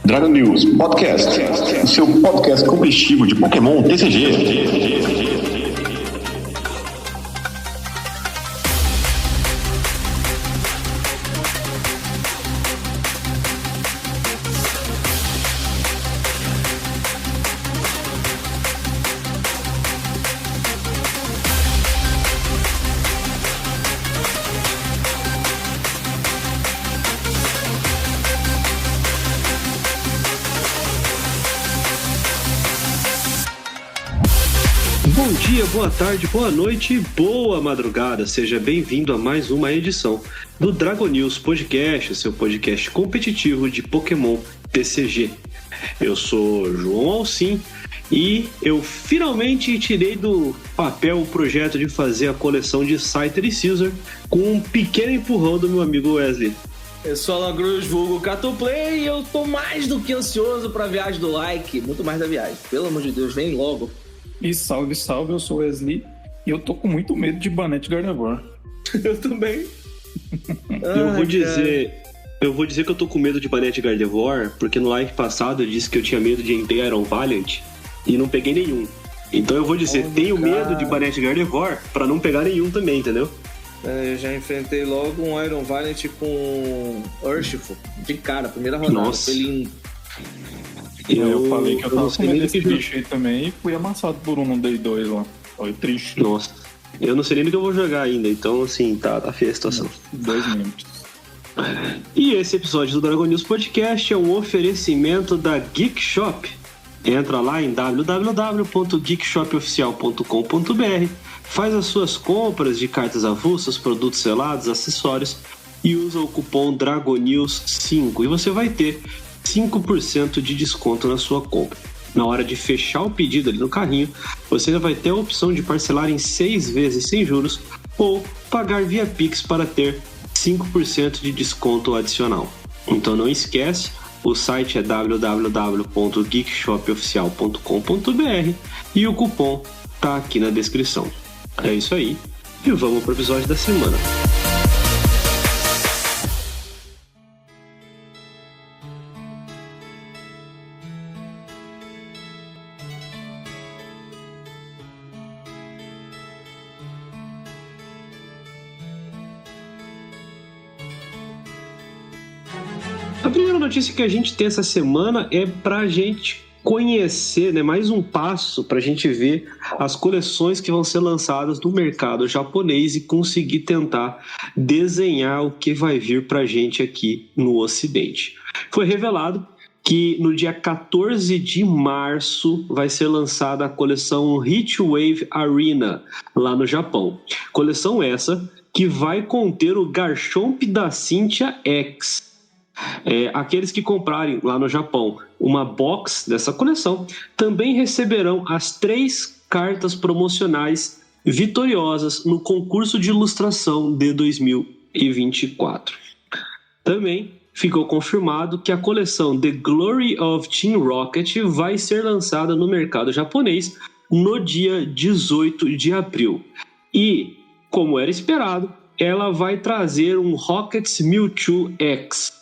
Dragon News Podcast, o seu podcast competitivo de Pokémon TCG. Bom dia, boa tarde, boa noite e boa madrugada. Seja bem-vindo a mais uma edição do Dragon News Podcast, seu podcast competitivo de Pokémon TCG. Eu sou João Alcim e eu finalmente tirei do papel o projeto de fazer a coleção de Scyther e Scizor com um pequeno empurrão do meu amigo Wesley. Eu sou Alan Cruz, vulgo Catoplay, e eu tô mais do que ansioso pra viagem do like, muito mais da viagem. Pelo amor de Deus, vem logo. E salve, salve, eu sou o Wesley e eu tô com muito medo de Banette Gardevoir. Eu também. Eu vou dizer que eu tô com medo de Banette Gardevoir, porque no live passado eu disse que eu tinha medo de Entei Iron Valiant e não peguei nenhum. Então eu vou dizer, tenho medo de Banette Gardevoir pra não pegar nenhum também, entendeu? Eu já enfrentei logo um Iron Valiant com Urshifu, de cara, primeira rodada. Nossa. Foi lindo. Eu falei que eu tava com medo desse que... bicho aí também e fui amassado por um no Day 2 lá. Foi triste. Nossa, eu não sei nem do que eu vou jogar ainda, então assim, tá feia a situação. 2 minutos. E esse episódio do Dragon News Podcast é um oferecimento da Geek Shop. Entra lá em www.geekshopoficial.com.br, faz as suas compras de cartas avulsas, produtos selados, acessórios e usa o cupom DRAGONEWS5 e você vai ter 5% de desconto na sua compra. Na hora de fechar o pedido ali no carrinho, você ainda vai ter a opção de parcelar em 6 vezes sem juros ou pagar via Pix para ter 5% de desconto adicional. Então não esquece, o site é www.geekshopoficial.com.br e o cupom tá aqui na descrição. É isso aí, e vamos pro episódio da semana. A primeira notícia que a gente tem essa semana é pra gente conhecer, né, mais um passo pra gente ver as coleções que vão ser lançadas no mercado japonês e conseguir tentar desenhar o que vai vir pra gente aqui no Ocidente. Foi revelado que no dia 14 de março vai ser lançada a coleção Heatwave Arena lá no Japão. Coleção essa que vai conter o Garchomp da Cynthia X. Aqueles que comprarem lá no Japão uma box dessa coleção também receberão as 3 cartas promocionais vitoriosas no concurso de ilustração de 2024. Também ficou confirmado que a coleção The Glory of Team Rocket vai ser lançada no mercado japonês no dia 18 de abril. E, como era esperado, ela vai trazer um Rockets Mewtwo X.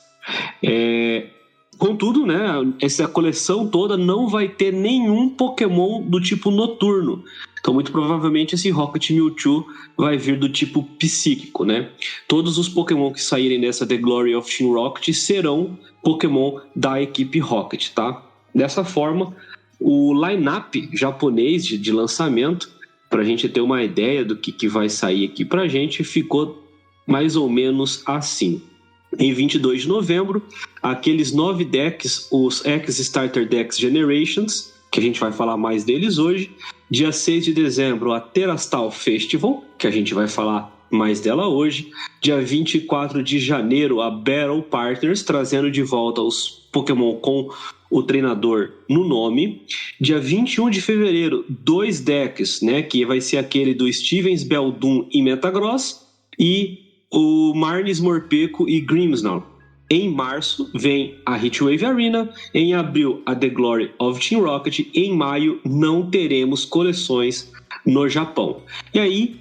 Contudo, né, essa coleção toda não vai ter nenhum Pokémon do tipo noturno. Então, muito provavelmente, esse Rocket Mewtwo vai vir do tipo psíquico, né? Todos os Pokémon que saírem dessa The Glory of Team Rocket serão Pokémon da equipe Rocket, tá? Dessa forma, o line-up japonês de lançamento, para a gente ter uma ideia do que vai sair aqui pra gente, ficou mais ou menos assim. Em 22 de novembro, aqueles 9 decks, os X-Starter Decks Generations, que a gente vai falar mais deles hoje. Dia 6 de dezembro, a Terastal Festival, que a gente vai falar mais dela hoje. Dia 24 de janeiro, a Battle Partners, trazendo de volta os Pokémon com o treinador no nome. Dia 21 de fevereiro, 2 decks, né, que vai ser aquele do Stevens, Beldum e Metagross, e o Marnis Morpeko e Grimmsnarl. Em março vem a Heatwave Arena, em abril a The Glory of Team Rocket, em maio não teremos coleções no Japão. E aí,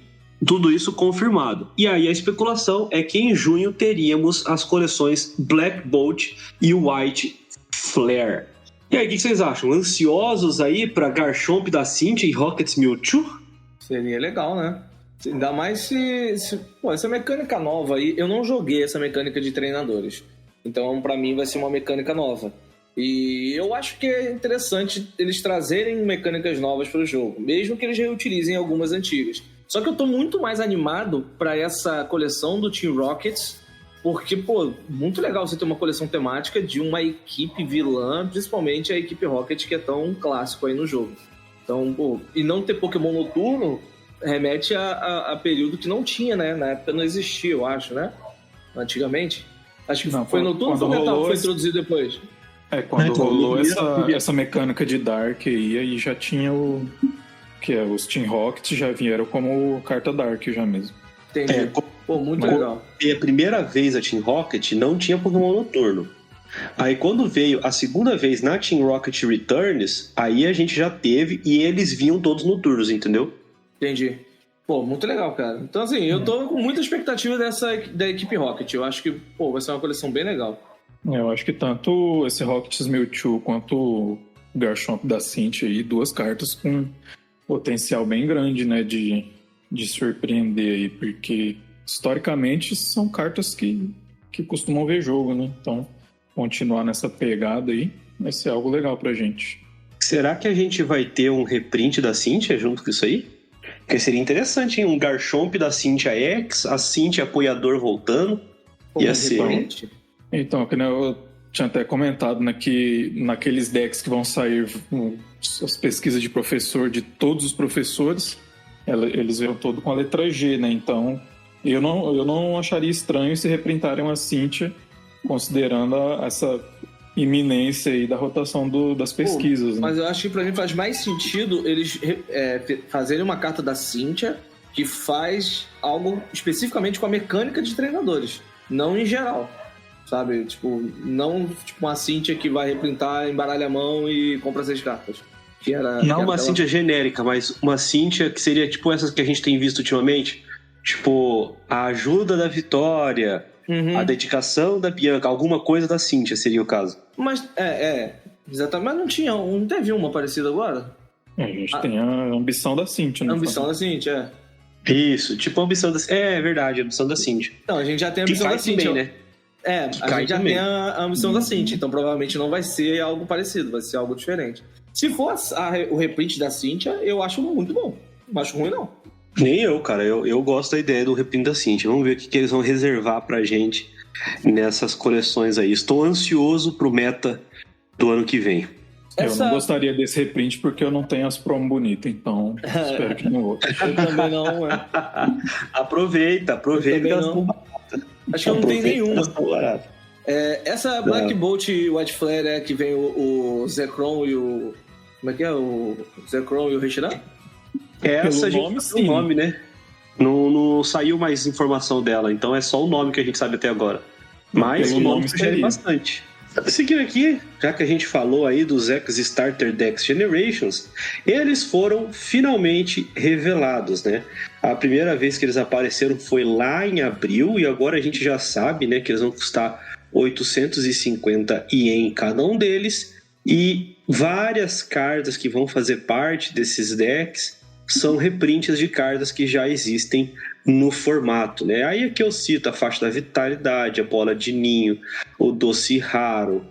tudo isso confirmado. E aí a especulação é que em junho teríamos as coleções Black Bolt e White Flare. E aí, o que vocês acham? Ansiosos aí pra Garchomp da Cynthia e Rockets Mewtwo? Seria legal, né? Ainda mais se pô, essa mecânica nova aí, eu não joguei essa mecânica de treinadores. Então, pra mim, vai ser uma mecânica nova. E eu acho que é interessante eles trazerem mecânicas novas para o jogo, mesmo que eles reutilizem algumas antigas. Só que eu tô muito mais animado para essa coleção do Team Rockets, porque, pô, muito legal você ter uma coleção temática de uma equipe vilã, principalmente a equipe Rocket, que é tão clássico aí no jogo. Então, pô, e não ter Pokémon noturno remete a período que não tinha, né? Na época não existia, eu acho, né? Antigamente. Acho que não, foi noturno ou foi introduzido depois? Quando rolou essa mecânica de Dark aí já tinha os Team Rockets já vieram como carta Dark já mesmo. Entendi. Pô, muito legal. E a primeira vez a Team Rocket não tinha Pokémon noturno. Aí quando veio a segunda vez na Team Rocket Returns, aí a gente já teve e eles vinham todos noturnos, entendeu? Entendi. Pô, muito legal, cara. Então assim, eu tô com muita expectativa da equipe Rocket. Eu acho que, pô, vai ser uma coleção bem legal. Eu acho que tanto esse Rockets Mewtwo quanto o Garchomp da Cynthia aí, duas cartas com potencial bem grande, né, de surpreender aí, porque historicamente são cartas que costumam ver jogo, né? Então, continuar nessa pegada aí vai ser algo legal pra gente. Será que a gente vai ter um reprint da Cynthia junto com isso aí? Porque seria interessante, hein? Um Garchomp da Cynthia X, a Cynthia apoiador voltando. Ia ser... Então, que eu tinha até comentado, né, que naqueles decks que vão sair as pesquisas de professor de todos os professores, eles vêm todo com a letra G, né? Então, eu não acharia estranho se reprintarem uma Cynthia, considerando essa iminência aí da rotação das pesquisas. Mas né? eu acho que pra mim faz mais sentido eles fazerem uma carta da Cynthia que faz algo especificamente com a mecânica de treinadores, não em geral. Sabe? Não uma Cynthia que vai reprintar, embaralha a mão e compra 6 cartas. Não uma Cynthia genérica, mas uma Cynthia que seria tipo essas que a gente tem visto ultimamente. Tipo, a ajuda da Vitória, a dedicação da Bianca, alguma coisa da Cynthia seria o caso. Mas, exatamente, mas não teve uma parecida agora? A gente tem a ambição da Cynthia, né? A ambição da Cynthia, Isso, tipo a ambição da... É verdade, a ambição da Cynthia. Não, a gente já tem a ambição da Cynthia. Também, né? A gente já tem a ambição da Cynthia, então provavelmente não vai ser algo parecido, vai ser algo diferente. Se for o reprint da Cynthia, eu acho muito bom. Não acho ruim, não. Nem eu, cara. Eu gosto da ideia do reprint da Cynthia. Vamos ver o que eles vão reservar pra gente nessas coleções aí. Estou ansioso pro meta do ano que vem. Eu não gostaria desse reprint porque eu não tenho as promo bonitas, então espero que não vou. Eu também não, Aproveita. Acho que eu não tenho nenhuma. Essa Black Bolt White Flare que vem o Zekrom e o... Como é que é? O Zekrom e o Reshiram? Essa a gente tem o nome, né? Não saiu mais informação dela, então é só o nome que a gente sabe até agora. Mas o nome sugere bastante. Seguindo aqui, já que a gente falou aí dos X Starter Decks Generations, eles foram finalmente revelados, né? A primeira vez que eles apareceram foi lá em abril, e agora a gente já sabe, né, que eles vão custar 850 ien cada um deles, e várias cartas que vão fazer parte desses decks são reprints de cartas que já existem no formato, né? Aí aqui eu cito a Faixa da Vitalidade, a Bola de Ninho, o Doce Raro,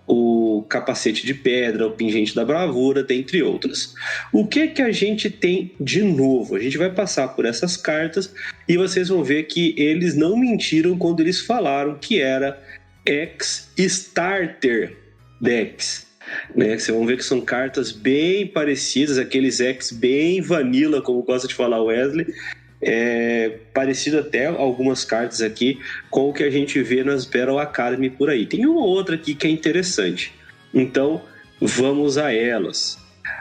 o Capacete de Pedra, o Pingente da Bravura, dentre outras. O que a gente tem de novo? A gente vai passar por essas cartas e vocês vão ver que eles não mentiram quando eles falaram que era X-Starter Decks. Né? Vocês vão ver que são cartas bem parecidas, aqueles X bem vanilla, como gosta de falar o Wesley, parecido até algumas cartas aqui com o que a gente vê nas Battle Academy por aí. Tem uma outra aqui que é interessante, então vamos a elas.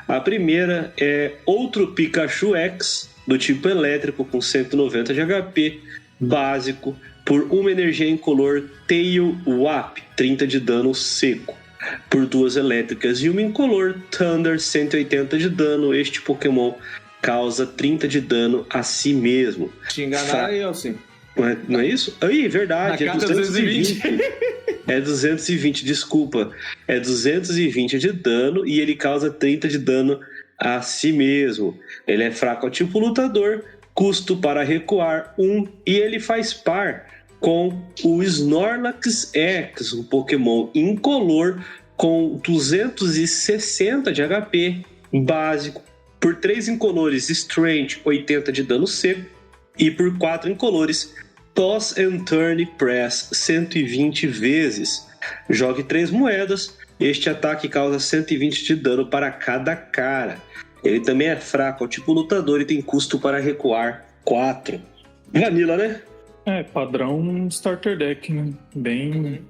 A primeira é outro Pikachu X do tipo elétrico com 190 de HP, básico, por uma energia incolor Tail Wap, 30 de dano seco. Por 2 elétricas e uma incolor Thunder, 180 de dano. Este Pokémon causa 30 de dano a si mesmo. Te enganaram aí, Elcio? Não é isso? Ih, verdade, Na é carta 220. É 220, desculpa. É 220 de dano e ele causa 30 de dano a si mesmo. Ele é fraco ao tipo lutador, custo para recuar 1 e ele faz par com o Snorlax X, um Pokémon incolor com 260 de HP básico, por 3 incolores Strength 80 de dano seco e por 4 incolores Toss and Turn Press 120 vezes. Jogue 3 moedas, este ataque causa 120 de dano para cada cara. Ele também é fraco ao tipo lutador e tem custo para recuar 4. Vanilla, né? É, padrão starter deck, né? Bem...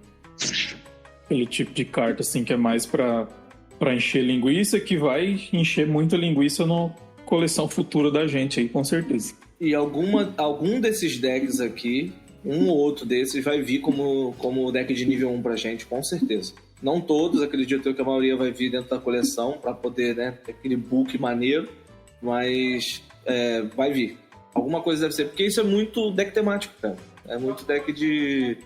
aquele tipo de carta, assim, que é mais pra encher linguiça, que vai encher muita linguiça na coleção futura da gente aí, com certeza. E algum desses decks aqui, um ou outro desses, vai vir como deck de nível 1 pra gente, com certeza. Não todos, acredito eu que a maioria vai vir dentro da coleção pra poder, né, ter aquele book maneiro, mas vai vir. Alguma coisa deve ser, porque isso é muito deck temático, cara. É muito deck de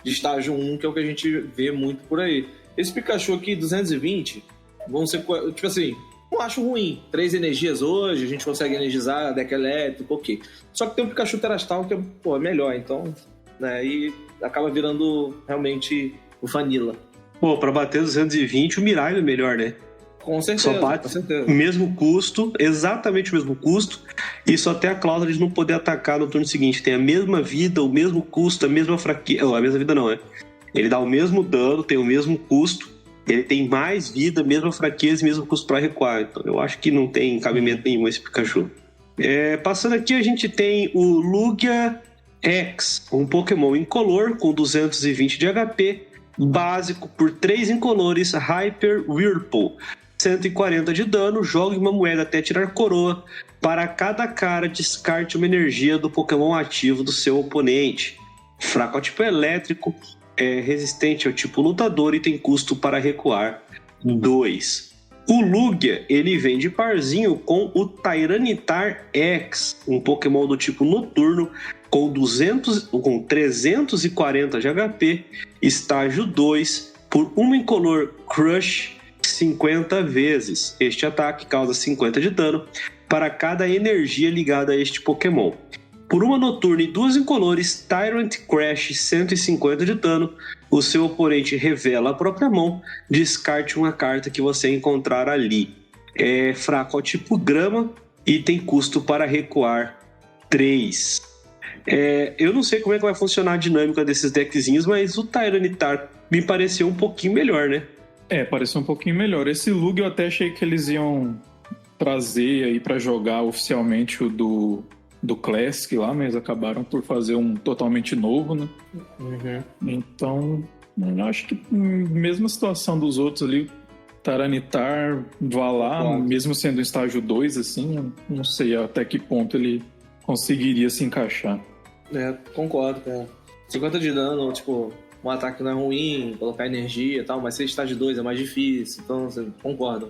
estágio 1, que é o que a gente vê muito por aí. Esse Pikachu aqui, 220, vão ser, tipo assim, não acho ruim. 3 energias hoje, a gente consegue energizar, deck elétrico, ok. Só que tem um Pikachu Terastal que é melhor, então, né, e acaba virando realmente o Vanilla. Pô, pra bater 220, o Mirai é melhor, né? Com certeza, Só bate com certeza. o mesmo custo, exatamente o mesmo custo, e só tem a cláusula de não poder atacar no turno seguinte. Tem a mesma vida, o mesmo custo, a mesma fraqueza. Oh, a mesma vida não, né? Ele dá o mesmo dano, tem o mesmo custo, ele tem mais vida, mesma fraqueza e mesmo custo para recuar. Então eu acho que não tem cabimento nenhum esse Pikachu. Passando aqui, a gente tem o Lugia X, um Pokémon incolor com 220 de HP, básico por 3 incolores, Hyper Whirlpool. 140 de dano, jogue uma moeda até tirar coroa. Para cada cara, descarte uma energia do Pokémon ativo do seu oponente. Fraco ao tipo elétrico, é resistente ao tipo lutador e tem custo para recuar 2. O Lugia, ele vem de parzinho com o Tyranitar X, um Pokémon do tipo noturno com 340 de HP, estágio 2, por uma incolor Crush 50 vezes. Este ataque causa 50 de dano para cada energia ligada a este Pokémon. Por uma noturna e 2 incolores, Tyrant Crash 150 de dano, o seu oponente revela a própria mão, descarte uma carta que você encontrar ali. É fraco ao tipo grama e tem custo para recuar 3. Eu não sei como é que vai funcionar a dinâmica desses deckzinhos, mas o Tyranitar me pareceu um pouquinho melhor, né? Pareceu um pouquinho melhor. Esse Lug eu até achei que eles iam trazer aí pra jogar oficialmente o do Classic lá, mas acabaram por fazer um totalmente novo, né? Uhum. Então, eu acho que mesma situação dos outros ali, Tyranitar, Valar, mesmo sendo um estágio 2, assim, eu não sei até que ponto ele conseguiria se encaixar. Concordo, cara. 50 de dano, tipo, um ataque não é ruim, colocar energia e tal, mas ser estágio 2 é mais difícil, então você concorda.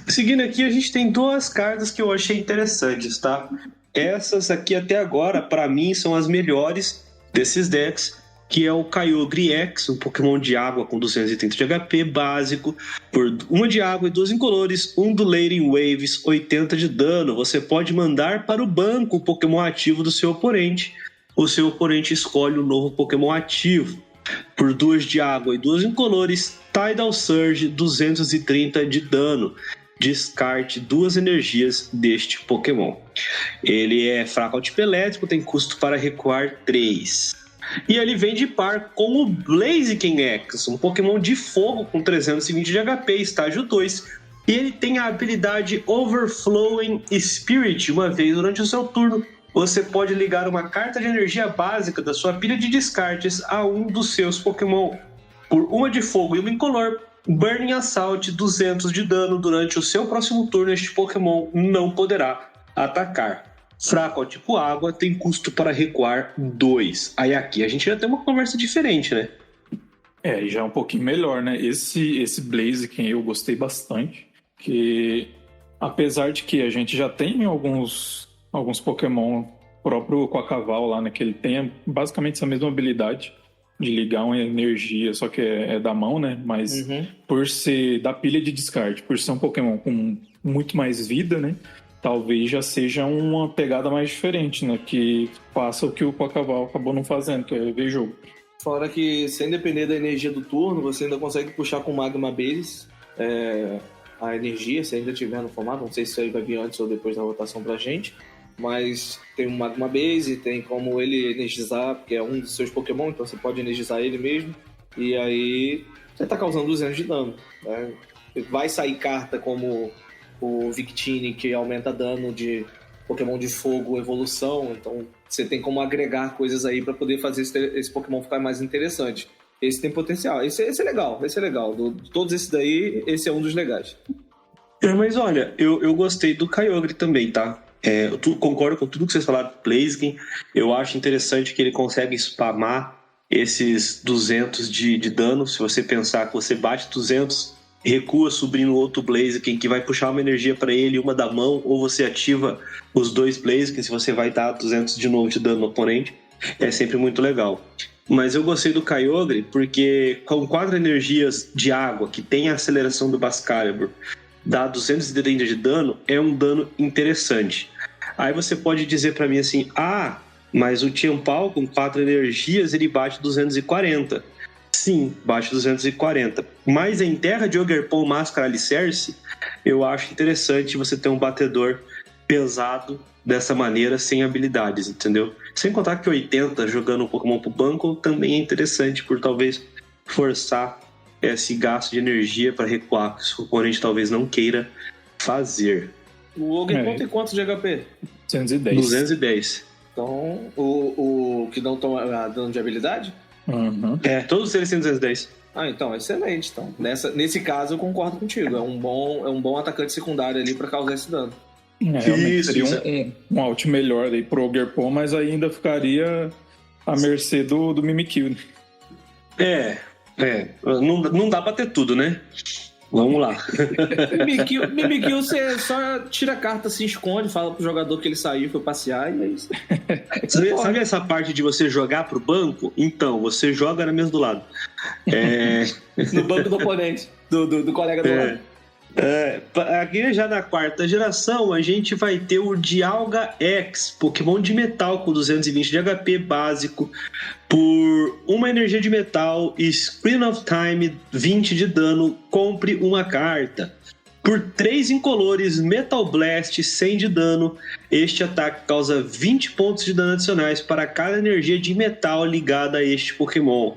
Seguindo aqui, a gente tem 2 cartas que eu achei interessantes, tá? Essas aqui até agora, pra mim, são as melhores desses decks, que é o Kyogre X, um Pokémon de água com 230 de HP, básico, por uma de água e 2 incolores, Undulating Waves, 80 de dano. Você pode mandar para o banco o Pokémon ativo do seu oponente. O seu oponente escolhe um novo Pokémon ativo. Por 2 de água e 2 incolores, Tidal Surge, 230 de dano. Descarte 2 energias deste Pokémon. Ele é fraco ao tipo elétrico, tem custo para recuar 3. E ele vem de par com o Blaziken X, um Pokémon de fogo com 320 de HP, estágio 2. E ele tem a habilidade Overflowing Spirit. Uma vez durante o seu turno, você pode ligar uma carta de energia básica da sua pilha de descartes a um dos seus Pokémon. Por uma de fogo e uma incolor, Burning Assault, 200 de dano. Durante o seu próximo turno, este Pokémon não poderá atacar. Fraco ao tipo água, tem custo para recuar 2. Aí aqui a gente já tem uma conversa diferente, né? E já é um pouquinho melhor, né? Esse Blaziken eu gostei bastante, que apesar de que a gente já tem alguns Pokémon próprio Quacaval lá, né? Que ele tem basicamente essa mesma habilidade de ligar uma energia, só que é da mão, né? Mas por ser da pilha de descarte, por ser um Pokémon com muito mais vida, né? Talvez já seja uma pegada mais diferente, né? Que faça o que o Quacaval acabou não fazendo, que é ver jogo. Fora que, sem depender da energia do turno, você ainda consegue puxar com Magma Base a energia, se ainda tiver no formato. Não sei se isso aí vai vir antes ou depois da rotação pra gente. Mas tem um Magma Base, tem como ele energizar, porque é um dos seus Pokémon, então você pode energizar ele mesmo. E aí você tá causando 200 de dano, né? Vai sair carta como o Victini, que aumenta dano de Pokémon de fogo, evolução. Então você tem como agregar coisas aí para poder fazer esse Pokémon ficar mais interessante. Esse tem potencial, esse é legal, esse é legal. De todos esses daí, esse é um dos legais. Mas olha, eu gostei do Kyogre também, tá? Eu concordo com tudo que vocês falaram do Blaziken. Eu acho interessante que ele consegue spamar esses 200 de dano. Se você pensar que você bate 200, recua subindo outro Blaziken que vai puxar uma energia para ele, uma da mão, ou você ativa os 2 Blaziken, se você vai dar 200 de novo de dano no oponente. É sempre muito legal. Mas eu gostei do Kyogre porque com 4 energias de água, que tem a aceleração do Bascalibur, dá 230 de dano, é um dano interessante. Aí você pode dizer pra mim assim, mas o Tiampau com 4 energias ele bate 240. Sim, bate 240. Mas em terra de Ogerpon Máscara Alicerce, eu acho interessante você ter um batedor pesado dessa maneira, sem habilidades, entendeu? Sem contar que 80 jogando um Pokémon pro banco também é interessante, por talvez forçar esse gasto de energia para recuar, que o oponente talvez não queira fazer. O Ogerpon tem quanto de HP? 210. Então, o que não toma dano de habilidade? Todos eles têm 210. Então, excelente. Então, nesse caso, eu concordo contigo. É um bom atacante secundário ali para causar esse dano. Realmente seria um out melhor aí pro Ogerpon, mas ainda ficaria à mercê do Mimikyu. Não dá pra ter tudo, né? Vamos lá. Mimikyu, você só tira a carta, se esconde, fala pro jogador que ele saiu, foi passear e é isso. Sabe essa parte de você jogar pro banco? Então, você joga na mesa do lado. No banco do oponente, do colega do lado. Aqui já na 4ª geração a gente vai ter o Dialga X, Pokémon de metal com 220 de HP básico, por 1 energia de metal e Screen of Time 20 de dano, compre uma carta. Por 3 incolores, Metal Blast 100 de dano, este ataque causa 20 pontos de dano adicionais para cada energia de metal ligada a este Pokémon.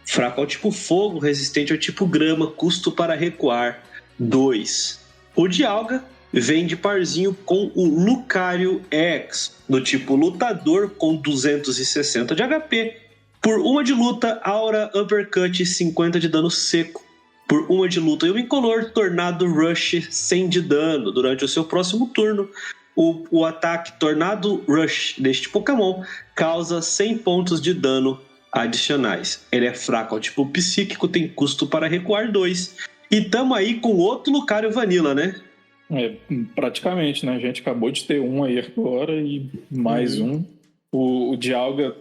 Fraco ao tipo fogo, resistente ao tipo grama, custo para recuar 2. O Dialga vem de parzinho com o Lucario X, do tipo lutador com 260 de HP. Por 1 de luta, Aura Uppercut 50 de dano seco. Por 1 de luta e 1 incolor, Tornado Rush 100 de dano. Durante o seu próximo turno, o ataque Tornado Rush deste Pokémon causa 100 pontos de dano adicionais. Ele é fraco ao tipo psíquico, tem custo para recuar 2. E tamo aí com outro Lucario Vanilla, né? Praticamente, né? A gente acabou de ter um aí agora e mais um. O Dialga,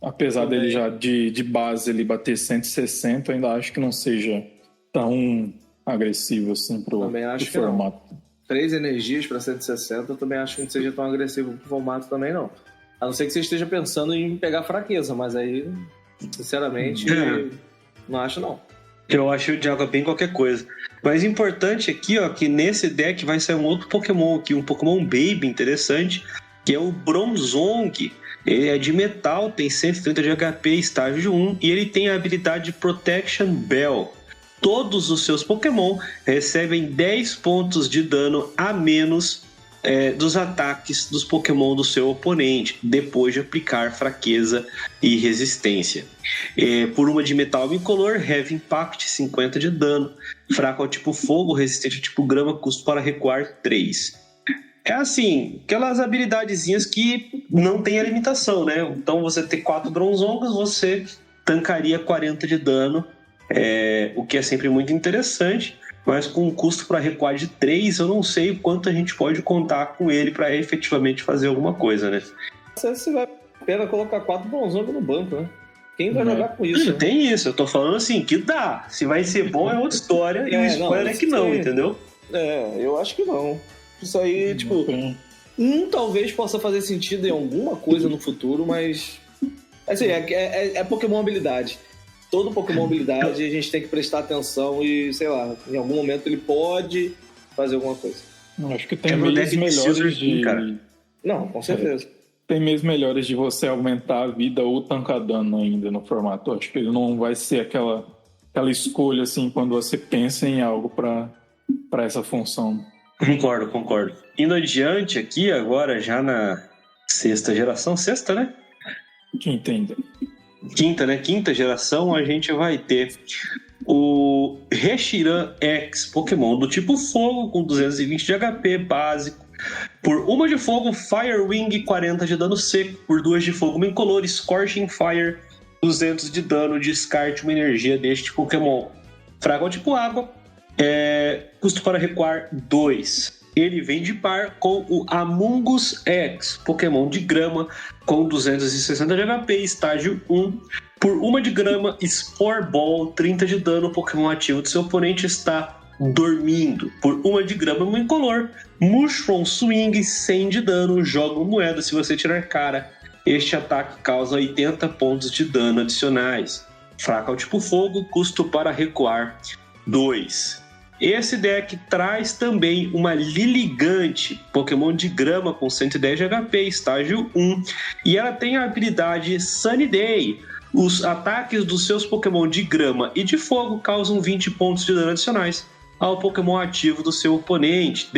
apesar dele já de base ele bater 160, eu ainda acho que não seja tão agressivo assim pro formato. Não. 3 energias para 160, eu também acho que não seja tão agressivo pro formato também, não. A não ser que você esteja pensando em pegar fraqueza, mas aí, sinceramente, não acho não. Eu acho o Dialga bem qualquer coisa. Mas importante aqui, que nesse deck vai sair um outro Pokémon aqui, um Pokémon Baby interessante, que é o Bronzong. Ele é de metal, tem 130 de HP, estágio 1, e ele tem a habilidade Protection Bell. Todos os seus Pokémon recebem 10 pontos de dano a menos dos ataques dos Pokémon do seu oponente, depois de aplicar fraqueza e resistência. Por 1 de metal incolor, Heavy Impact 50 de dano, fraco ao tipo fogo, resistente ao tipo grama, custo para recuar 3. É assim, aquelas habilidadezinhas que não tem a limitação, né? Então você ter 4 Bronzongos, você tancaria 40 de dano, o que é sempre muito interessante. Mas com um custo para recuar de 3, eu não sei o quanto a gente pode contar com ele para efetivamente fazer alguma coisa, né? se vai a pena colocar 4 Bronzong no banco, né? Quem vai jogar com isso? Né? Tem isso, eu tô falando assim, que dá. Se vai ser bom é outra história, e o spoiler é que não, entendeu? Eu acho que não. Isso aí, tipo... talvez possa fazer sentido em alguma coisa no futuro, mas... Assim, é Pokémon habilidade. Todo Pokémon habilidade a gente tem que prestar atenção e, sei lá, em algum momento ele pode fazer alguma coisa. Acho que tem meios melhores de... Não, com certeza. Tem meios melhores de você aumentar a vida ou tancar dano ainda no formato. Acho que ele não vai ser aquela escolha, assim, quando você pensa em algo para essa função. Concordo. Indo adiante aqui, agora já na sexta geração, né? Quinta geração, a gente vai ter o Reshiram X Pokémon do tipo Fogo, com 220 de HP básico. Por 1 de fogo, Fire Wing, 40 de dano seco. Por 2 de fogo, incolor, Scorching Fire, 200 de dano. Descarte uma energia deste Pokémon. Fraco ao tipo água. Custo para recuar 2. Ele vem de par com o Amoonguss X, Pokémon de grama, com 260 de HP, estágio 1. Por 1 de grama, Spore Ball, 30 de dano. Pokémon ativo do seu oponente está dormindo. Por 1 de grama, um incolor. Mushroom Swing, 100 de dano. Joga uma moeda se você tirar cara. Este ataque causa 80 pontos de dano adicionais. Fraco ao tipo fogo, custo para recuar 2. Esse deck traz também uma Lilligant, Pokémon de grama com 110 de HP, estágio 1. E ela tem a habilidade Sunny Day. Os ataques dos seus Pokémon de grama e de fogo causam 20 pontos de dano adicionais ao Pokémon ativo do seu oponente,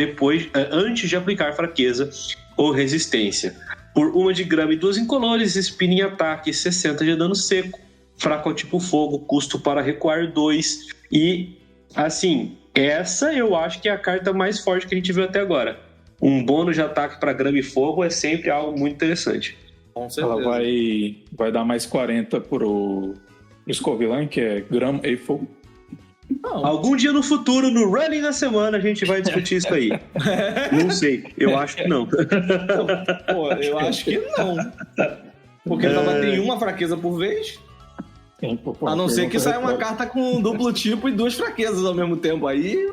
antes de aplicar fraqueza ou resistência. Por 1 de grama e 2 incolores, Spinning Ataque, 60 de dano seco. Fraco ao tipo fogo, custo para recuar 2. E, assim, essa eu acho que é a carta mais forte que a gente viu até agora. Um bônus de ataque para grama e fogo é sempre algo muito interessante. Com certeza. Ela vai dar mais 40 pro Scovillain, que é grama e fogo. Não. Algum dia no futuro, no running da semana, a gente vai discutir isso aí. Não sei, eu acho que não. Pô, eu acho que não. Porque ela tem uma fraqueza por vez. A não ser que saia uma carta com duplo tipo e 2 fraquezas ao mesmo tempo. Aí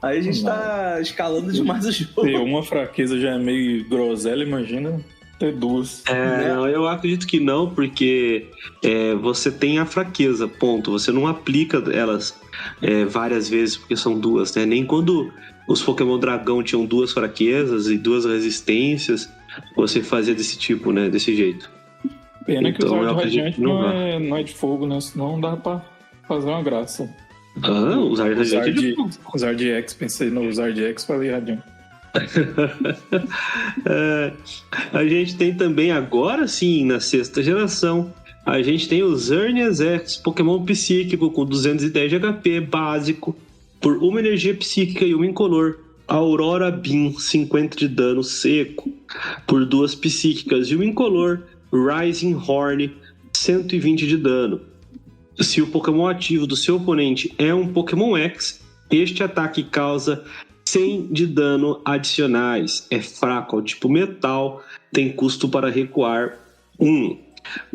a gente tá escalando demais o jogo. Ter uma fraqueza já é meio groselha, imagina ter 2. Não, eu acredito que não, porque você tem a fraqueza, ponto. Você não aplica elas várias vezes, porque são 2, né? Nem quando os Pokémon Dragão tinham 2 fraquezas e 2 resistências, você fazia desse tipo, né? Desse jeito. Pena então, que o Zard Radiante não é de fogo, né? Senão dá pra fazer uma graça. O Zard Radiante é de fogo. O Zard X, pensei no Zard X, falei Radiante. A gente tem também, agora sim, na sexta geração, a gente tem o Xerneas X, Pokémon psíquico com 210 de HP, básico. Por 1 energia psíquica e 1 incolor. Aurora Beam, 50 de dano seco. Por 2 psíquicas e 1 incolor. Rising Horn, 120 de dano. Se o Pokémon ativo do seu oponente é um Pokémon X, este ataque causa 100 de dano adicionais. É fraco ao tipo metal, tem custo para recuar 1.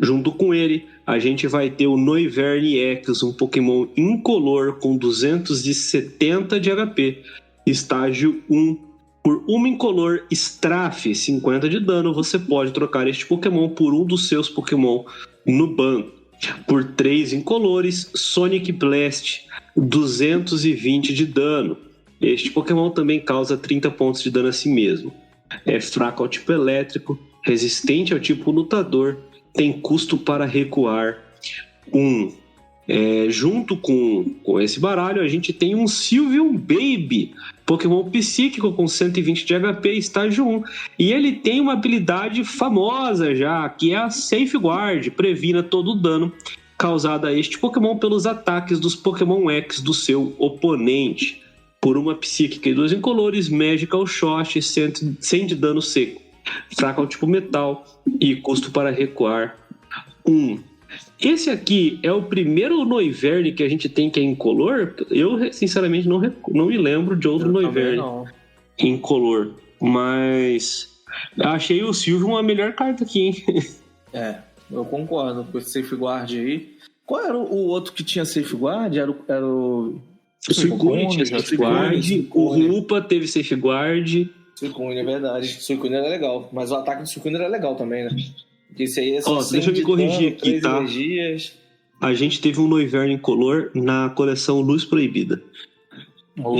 Junto com ele, a gente vai ter o Noivern X, um Pokémon incolor com 270 de HP, estágio 1. Por 1 incolor Strafe, 50 de dano, você pode trocar este Pokémon por um dos seus Pokémon no banco. Por 3 incolores, Sonic Blast, 220 de dano. Este Pokémon também causa 30 pontos de dano a si mesmo. É fraco ao tipo elétrico, resistente ao tipo lutador, tem custo para recuar 1. Junto com esse baralho, a gente tem um Sylveon Baby, Pokémon psíquico com 120 de HP, estágio 1. E ele tem uma habilidade famosa já, que é a Safeguard, previna todo o dano causado a este Pokémon pelos ataques dos Pokémon X do seu oponente. Por 1 psíquica e 2 incolores, Magical Shot, 100 de dano seco. Fraco ao tipo metal e custo para recuar 1. Esse aqui é o primeiro Noivern que a gente tem que é incolor. Eu, sinceramente, não me lembro de outro Noivern incolor. Mas Achei o Silvio uma melhor carta aqui, hein? Eu concordo com esse Safeguard aí. Qual era o outro que tinha Safeguard? Era o Suicune tinha Safeguard, o Rupa teve Safeguard. Suicune, é verdade. Suicune era legal, mas o ataque do Suicune era legal também, né? Porque isso aí é só deixa eu me corrigir dano, aqui, tá? energias. A gente teve um Noivern incolor na coleção Luz Proibida.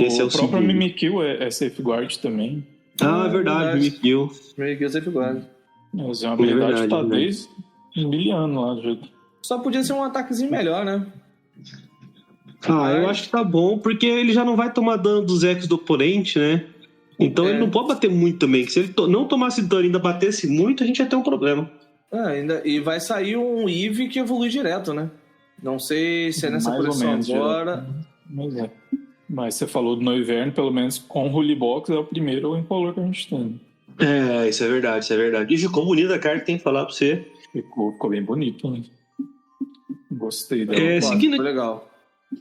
Esse é o próprio Mimikyu é Safeguard também. É verdade. Mimikyu. Mimikyu é Safeguard. Mas é uma habilidade que tá desde 1000 anos lá no jogo. Só podia ser um ataquezinho melhor, né? Eu acho que tá bom, porque ele já não vai tomar dano dos ecos do oponente, né? Então ele não pode bater muito também. Se ele não tomasse dano e ainda batesse muito, a gente ia ter um problema. E vai sair um Eve que evolui direto, né? Não sei se é nessa coleção agora. Mas você falou do Noivern, pelo menos com o Holy Box é o primeiro incolor que a gente tem. Isso é verdade. E ficou bonita a carta, tem que falar pra você. Ficou bem bonito, né? Gostei dela. Seguindo, legal.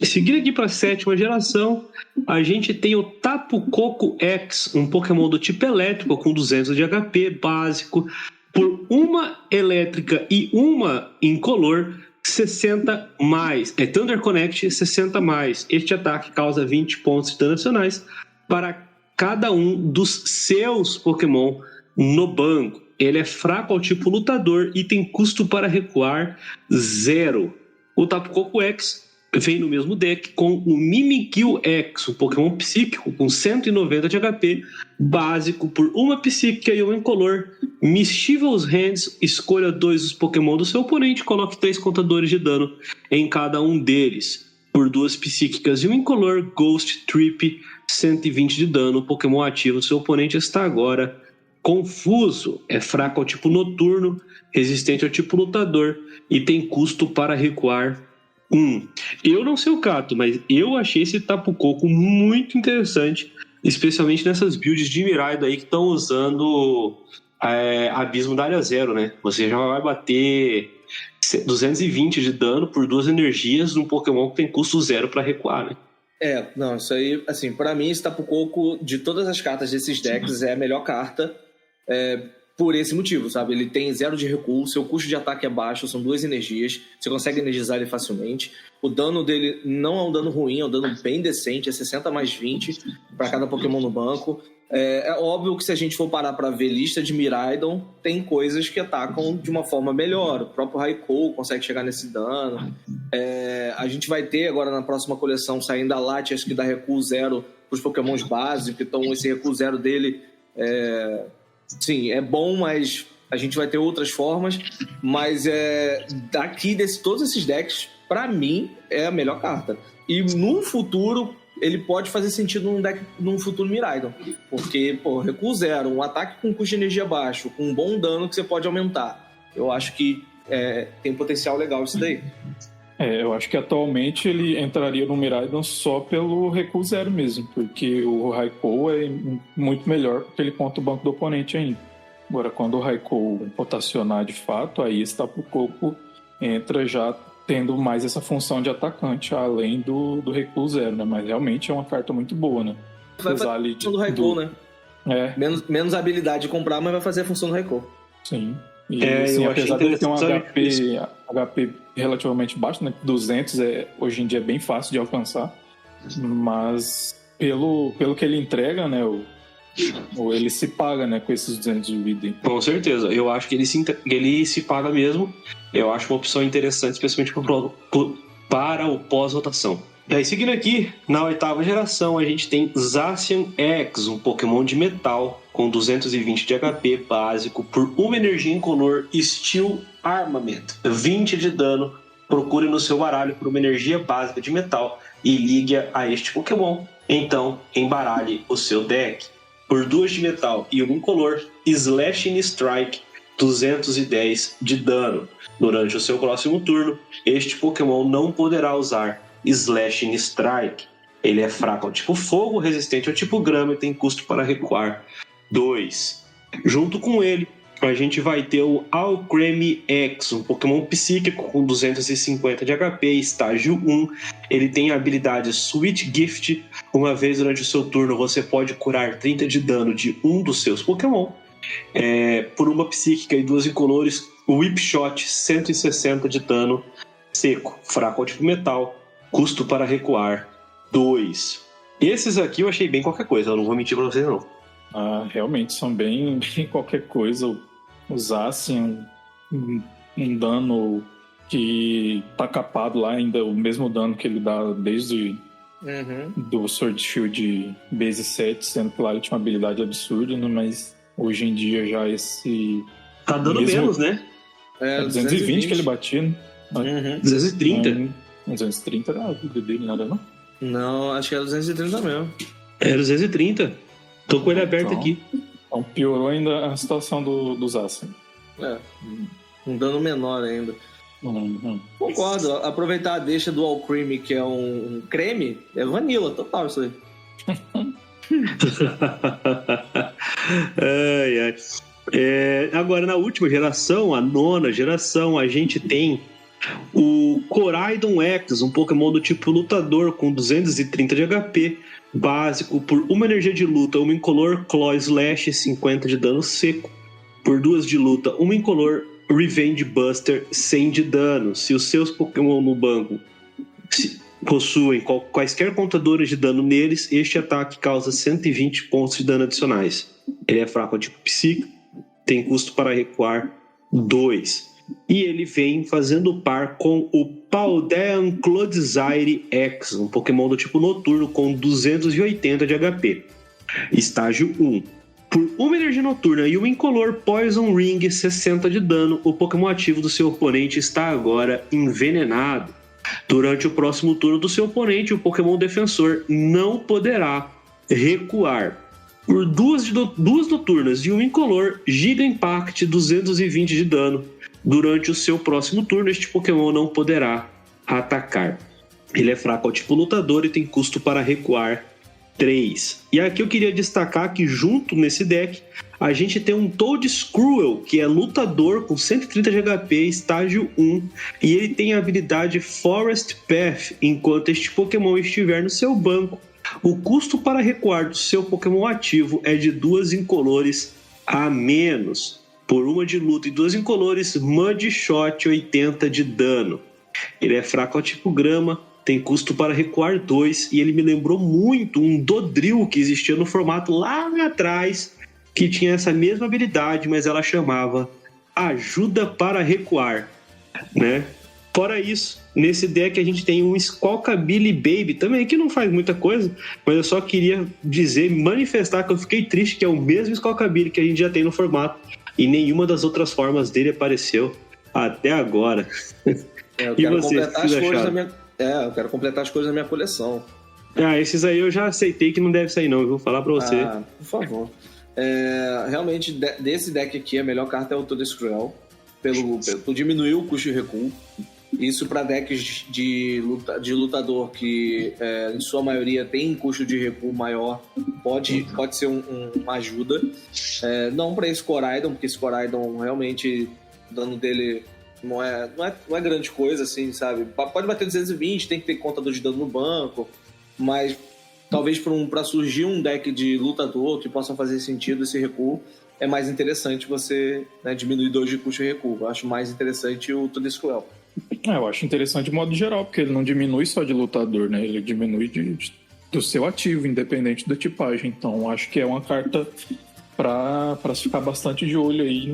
Seguindo aqui para a 7ª geração, a gente tem o Tapu Koko X, um Pokémon do tipo elétrico com 200 de HP básico, por uma elétrica e uma incolor, 60 mais. Thunder Connect, 60 mais. Este ataque causa 20 pontos de dano adicionais para cada um dos seus Pokémon no banco. Ele é fraco ao tipo lutador e tem custo para recuar 0. O Tapu Koko X vem no mesmo deck com o Mimikyu X, um Pokémon psíquico com 190 de HP, básico por uma psíquica e uma incolor. Mischievous Hands, escolha 2 dos Pokémon do seu oponente, coloque 3 contadores de dano em cada um deles. Por 2 psíquicas e um incolor, Ghost Trip, 120 de dano. O Pokémon ativo do seu oponente está agora confuso. É fraco ao tipo noturno, resistente ao tipo lutador e tem custo para recuar 1. Eu não sei o Cato, mas eu achei esse Tapu Koko muito interessante, especialmente nessas builds de Miraidon aí que estão usando Abismo da área 0, né? Você já vai bater 220 de dano por 2 energias num Pokémon que tem custo 0 para recuar, né? Isso aí, assim, pra mim esse Tapu Koko, de todas as cartas desses decks, é a melhor carta, por esse motivo, sabe? Ele tem 0 de recuo, seu custo de ataque é baixo, são 2 energias, você consegue energizar ele facilmente. O dano dele não é um dano ruim, é um dano bem decente, é 60 mais 20 para cada Pokémon no banco. É óbvio que se a gente for parar para ver lista de Miraidon, tem coisas que atacam de uma forma melhor. O próprio Raikou consegue chegar nesse dano. A gente vai ter agora na próxima coleção saindo a Latias, que dá recuo 0 para os Pokémons básicos, então esse recuo 0 dele sim, é bom, mas a gente vai ter outras formas. Mas daqui todos esses decks, pra mim, é a melhor carta. E no futuro, ele pode fazer sentido num futuro Miraidon. Porque, recuo 0, um ataque com custo de energia baixo, com um bom dano que você pode aumentar. Eu acho que tem potencial legal isso daí. Eu acho que atualmente ele entraria no Miraidon só pelo recuo 0 mesmo, porque o Raikou é muito melhor porque ele conta o banco do oponente ainda. Agora, quando o Raikou rotacionar de fato, aí esse Tapu Koko entra já tendo mais essa função de atacante, além do recuo 0, né? Mas realmente é uma carta muito boa, né? Vai fazer a função do Raikou, né? Menos habilidade de comprar, mas vai fazer a função do Raikou. Sim. E assim, apesar dele ter um HP relativamente baixo, né? 200 hoje em dia é bem fácil de alcançar, mas pelo que ele entrega, né? Ele se paga, né? Com esses 200 de vida. Com certeza, eu acho que ele se paga mesmo. Eu acho uma opção interessante, especialmente para o pós-rotação. E aí, seguindo aqui, na 8ª geração, a gente tem Zacian X, um Pokémon de metal com 220 de HP básico por uma energia incolor Steel Armament, 20 de dano. Procure no seu baralho por uma energia básica de metal e ligue-a a este Pokémon. Então, embaralhe o seu deck. Por 2 de metal e uma incolor, Slashing Strike, 210 de dano. Durante o seu próximo turno, este Pokémon não poderá usar Slashing Strike. Ele é fraco ao tipo fogo, resistente ao tipo grama e tem custo para recuar 2. Junto com ele, a gente vai ter o Alcremie X, um Pokémon psíquico com 250 de HP, estágio 1. Ele tem a habilidade Sweet Gift. Uma vez durante o seu turno, você pode curar 30 de dano de um dos seus Pokémon. Por uma psíquica e 2 incolores, Whip Shot, 160 de dano seco, fraco ao tipo metal, custo para recuar 2. Esses aqui eu achei bem qualquer coisa, eu não vou mentir pra vocês não. Realmente são bem qualquer coisa. Usar assim um dano que tá capado lá, ainda o mesmo dano que ele dá desde do Sword Shield Base 7, sendo que lá ele tinha uma habilidade absurda, né? Mas hoje em dia já esse... Tá dando menos, né? É 220 que ele batia, né? 230. 230 era a vida dele, nada não? Não, acho que era 230 mesmo. Era 230. Tô com ele aberto aqui. Então piorou ainda a situação dos Assassin. Um dano menor ainda. Concordo. Aproveitar a deixa do All Cream, que é um creme, é vanilla, total isso aí. Agora, na última geração, a 9ª geração, a gente tem o Coraidon X, um Pokémon do tipo lutador com 230 de HP, básico, por 1 energia de luta, 1 incolor, Claw Slash, 50 de dano seco, por 2 de luta, 1 incolor, Revenge Buster, 100 de dano. Se os seus Pokémon no banco possuem quaisquer contadores de dano neles, este ataque causa 120 pontos de dano adicionais. Ele é fraco ao tipo psíquico, tem custo para recuar 2. E ele vem fazendo par com o Paldean Clodsire X, um Pokémon do tipo noturno com 280 de HP. Estágio 1. Por 1 energia noturna e 1 incolor Poison Ring, 60 de dano, o Pokémon ativo do seu oponente está agora envenenado. Durante o próximo turno do seu oponente, o Pokémon defensor não poderá recuar. Por 2 noturnas e 1 incolor, Giga Impact, 220 de dano. Durante o seu próximo turno, este Pokémon não poderá atacar. Ele é fraco ao tipo lutador e tem custo para recuar 3. E aqui eu queria destacar que junto nesse deck a gente tem um Toedscruel, que é lutador com 130 de HP, estágio 1, e ele tem a habilidade Forest Path enquanto este Pokémon estiver no seu banco. O custo para recuar do seu Pokémon ativo é de 2 incolores a menos. Por 1 de luta e 2 incolores, Mudshot, 80 de dano. Ele é fraco ao tipo grama, tem custo para recuar 2, e ele me lembrou muito um Dodrill que existia no formato lá atrás, que tinha essa mesma habilidade, mas ela chamava Ajuda para Recuar, né? Fora isso, nesse deck a gente tem um Squawkabilly Baby, também que não faz muita coisa, mas eu só queria manifestar que eu fiquei triste que é o mesmo Squawkabilly que a gente já tem no formato, e nenhuma das outras formas dele apareceu até agora. Eu quero completar as coisas da minha coleção. Esses aí eu já aceitei que não deve sair não, eu vou falar pra você. Por favor. Realmente, desse deck aqui, a melhor carta é o Toedscruel, por diminuir o custo de recuo. Isso para decks de lutador que, em sua maioria, tem custo de recuo maior, pode ser uma ajuda. Não para esse Coraidon, porque esse Coraidon realmente, o dano dele não é grande coisa, assim, sabe? Pode bater 220, tem que ter contador de dano no banco, mas talvez para surgir um deck de lutador que possa fazer sentido esse recuo, é mais interessante você, né, diminuir 2 de custo de recuo. Eu acho mais interessante o Toedscruel. Eu acho interessante de modo geral, porque ele não diminui só de lutador, né? Ele diminui do seu ativo, independente da tipagem. Então, acho que é uma carta para se ficar bastante de olho aí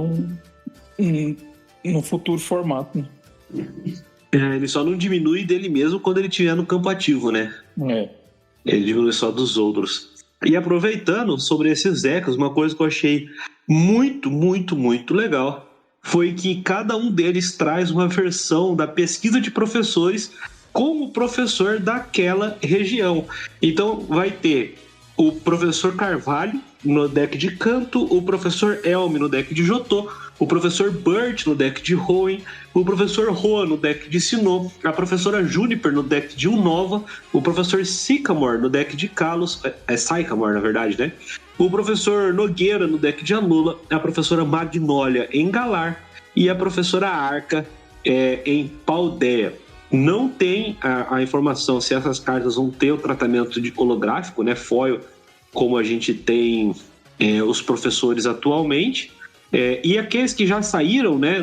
no futuro formato, né? Ele só não diminui dele mesmo quando ele estiver no campo ativo, né? Ele diminui só dos outros. E aproveitando sobre esses decks, uma coisa que eu achei muito, muito, muito legal foi que cada um deles traz uma versão da pesquisa de professores com o professor daquela região. Então vai ter o professor Carvalho no deck de Kanto, o professor Elm no deck de Jotô, o professor Burt no deck de Hoenn, o professor Roa no deck de Sinnoh, a professora Juniper no deck de Unova, o professor Sycamore no deck de Kalos, Sycamore na verdade, né? O professor Nogueira no deck de Alola, a professora Magnolia em Galar e a professora Arca em Paldea. Não tem a informação se essas cartas vão ter o tratamento de holográfico, né, foil, como a gente tem os professores atualmente, e aqueles que já saíram, né,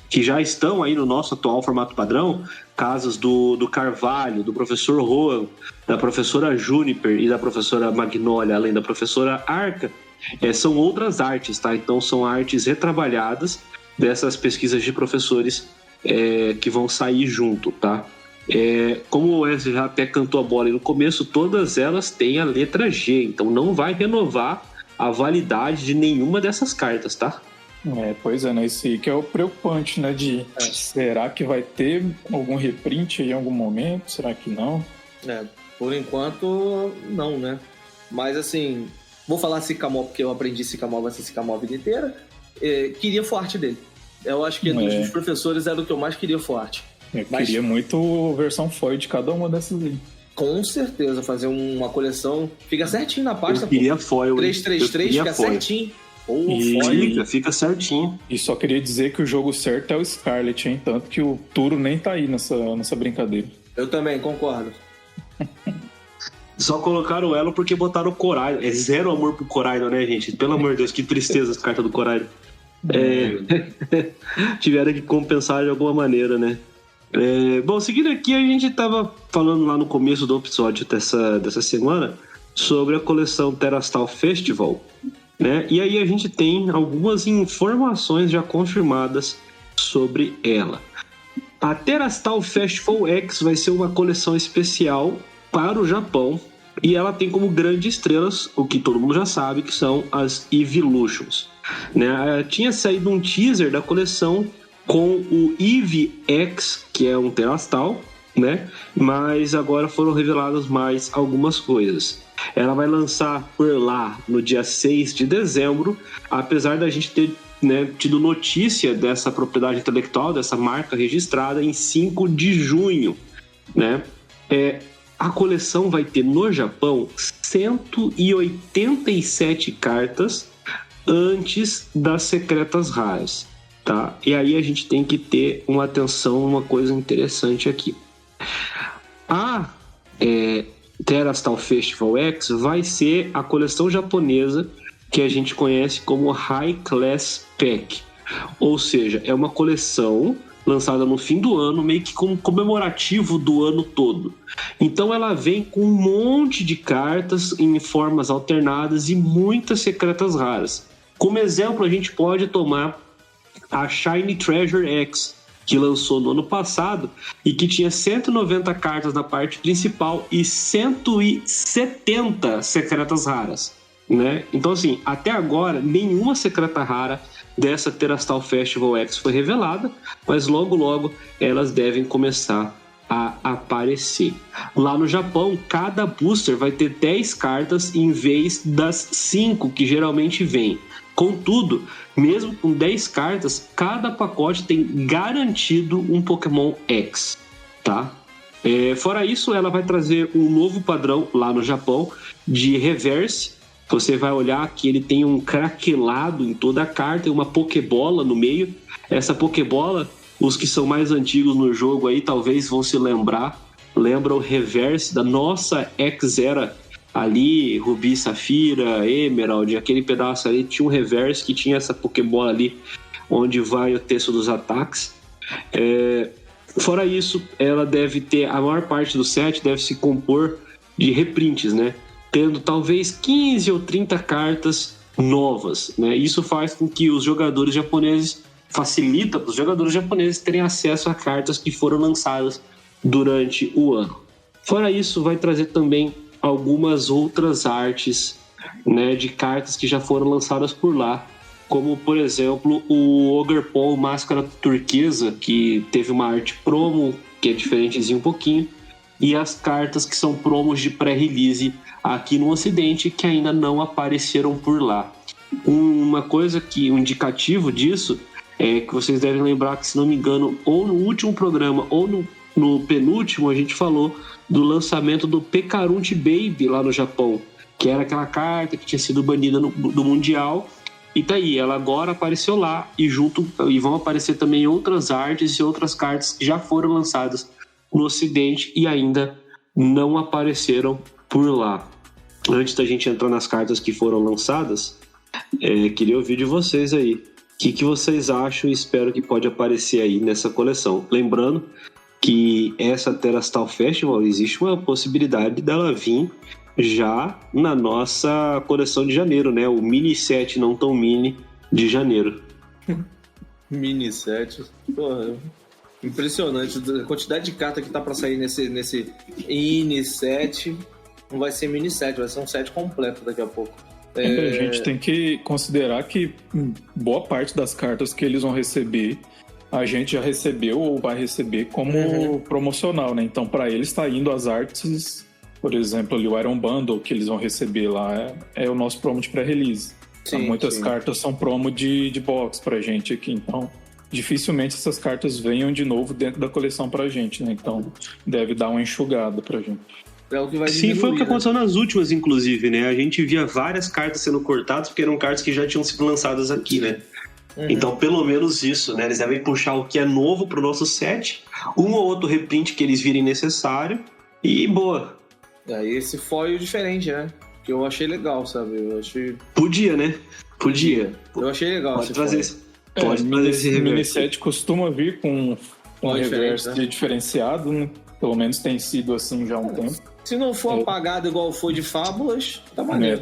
que já estão aí no nosso atual formato padrão, casos do Carvalho, do professor Roan, da professora Juniper e da professora Magnolia, além da professora Arca, são outras artes, tá? Então são artes retrabalhadas dessas pesquisas de professores que vão sair junto, tá? Como o Wesley já até cantou a bola aí no começo, todas elas têm a letra G, então não vai renovar a validade de nenhuma dessas cartas, tá? Pois é, né? Isso aí que é o preocupante, né? Será que vai ter algum reprint aí em algum momento? Será que não? Por enquanto, não, né? Mas assim, vou falar Sycamore porque eu aprendi Sycamore, vai ser Sycamore a vida inteira. Queria forte dele. Eu acho que dos professores era o que eu mais queria forte. Queria muito versão foil de cada uma dessas aí. Com certeza, fazer uma coleção. Fica certinho na pasta. Eu queria foil. 333 fica foil. Certinho. Fica certinho. E só queria dizer que o jogo certo é o Scarlet, hein? Tanto que o Turo nem tá aí nessa brincadeira. Eu também, concordo. Só colocaram o Elo porque botaram o Coraidon. É zero amor pro Coraidon, né, gente? Pelo amor de Deus, que tristeza as cartas do Coraidon. Tiveram que compensar de alguma maneira, né? Bom, seguindo aqui, a gente tava falando lá no começo do episódio dessa semana sobre a coleção Terastal Festival, né? E aí a gente tem algumas informações já confirmadas sobre ela. A Terastal Festival X vai ser uma coleção especial para o Japão e ela tem como grandes estrelas, o que todo mundo já sabe, que são as Evolutions, né? Tinha saído um teaser da coleção com o Eevee X, que é um Terastal, né? Mas agora foram reveladas mais algumas coisas. Ela vai lançar por lá no dia 6 de dezembro, apesar da gente ter, né, tido notícia dessa propriedade intelectual, dessa marca registrada em 5 de junho, né? A coleção vai ter no Japão 187 cartas antes das secretas raras, tá? E aí a gente tem que ter uma atenção, uma coisa interessante aqui. A Terastal Festival X vai ser a coleção japonesa que a gente conhece como High Class Pack, ou seja, é uma coleção lançada no fim do ano, meio que como comemorativo do ano todo. Então ela vem com um monte de cartas em formas alternadas e muitas secretas raras. Como exemplo, a gente pode tomar a Shiny Treasure X, que lançou no ano passado e que tinha 190 cartas na parte principal e 170 secretas raras, né? Então, assim, até agora, nenhuma secreta rara dessa Terastal Festival X foi revelada, mas logo elas devem começar a aparecer. Lá no Japão, cada booster vai ter 10 cartas em vez das 5 que geralmente vem. Contudo, mesmo com 10 cartas, cada pacote tem garantido um Pokémon X, tá? Fora isso, ela vai trazer um novo padrão lá no Japão de reverse. Você vai olhar que ele tem um craquelado em toda a carta e uma Pokébola no meio. Essa Pokébola, os que são mais antigos no jogo aí talvez vão se lembra o reverse da nossa X-Era ali, Rubi, Safira, Emerald, aquele pedaço ali tinha um reverse que tinha essa Pokébola ali onde vai o texto dos ataques. Fora isso, ela deve ter, a maior parte do set deve se compor de reprints, né? Tendo talvez 15 ou 30 cartas novas, né? Isso faz com que os jogadores japoneses, facilita para os jogadores japoneses terem acesso a cartas que foram lançadas durante o ano. Fora isso, vai trazer também algumas outras artes, né, de cartas que já foram lançadas por lá, como, por exemplo, o Ogerpon Máscara Turquesa, que teve uma arte promo, que é diferentezinho um pouquinho, e as cartas que são promos de pré-release aqui no Ocidente, que ainda não apareceram por lá. Uma coisa um indicativo disso é que vocês devem lembrar que, se não me engano, ou no último programa ou no penúltimo, a gente falou do lançamento do Pecarunte Baby lá no Japão, que era aquela carta que tinha sido banida do Mundial, e tá aí, ela agora apareceu lá, e vão aparecer também outras artes e outras cartas que já foram lançadas no Ocidente e ainda não apareceram por lá. antes da gente entrar nas cartas que foram lançadas, queria ouvir de vocês aí. O que vocês acham e espero que pode aparecer aí nessa coleção. Lembrando que essa Terastal Festival existe uma possibilidade dela vir já na nossa coleção de janeiro, né? O mini set não tão mini de janeiro. Mini set, porra, impressionante a quantidade de carta que tá pra sair nesse mini set. Não vai ser mini set, vai ser um set completo daqui a pouco. A gente tem que considerar que boa parte das cartas que eles vão receber a gente já recebeu ou vai receber como promocional, né? Então, para eles está indo as artes, por exemplo, ali o Iron Bundle que eles vão receber lá é o nosso promo de pré-release. Então, muitas cartas são promo de box pra gente aqui, então dificilmente essas cartas venham de novo dentro da coleção pra gente, né? Então, deve dar uma enxugada pra gente. É o que vai Sim, foi o que aconteceu nas últimas, inclusive, né? A gente via várias cartas sendo cortadas porque eram cartas que já tinham sido lançadas aqui, né? Então, pelo menos isso, né? Eles devem puxar o que é novo pro nosso set, um ou outro reprint que eles virem necessário e boa. Aí esse foil diferente, né? Que eu achei legal, sabe? Eu achei... Podia, né? Podia. Eu achei legal. Pode trazer esse. Pode trazer esse reverso. O mini set costuma vir com um reverso diferenciado, né? Pelo menos tem sido assim já há um tempo. Se não for apagado igual foi de Fábulas, tá maneiro.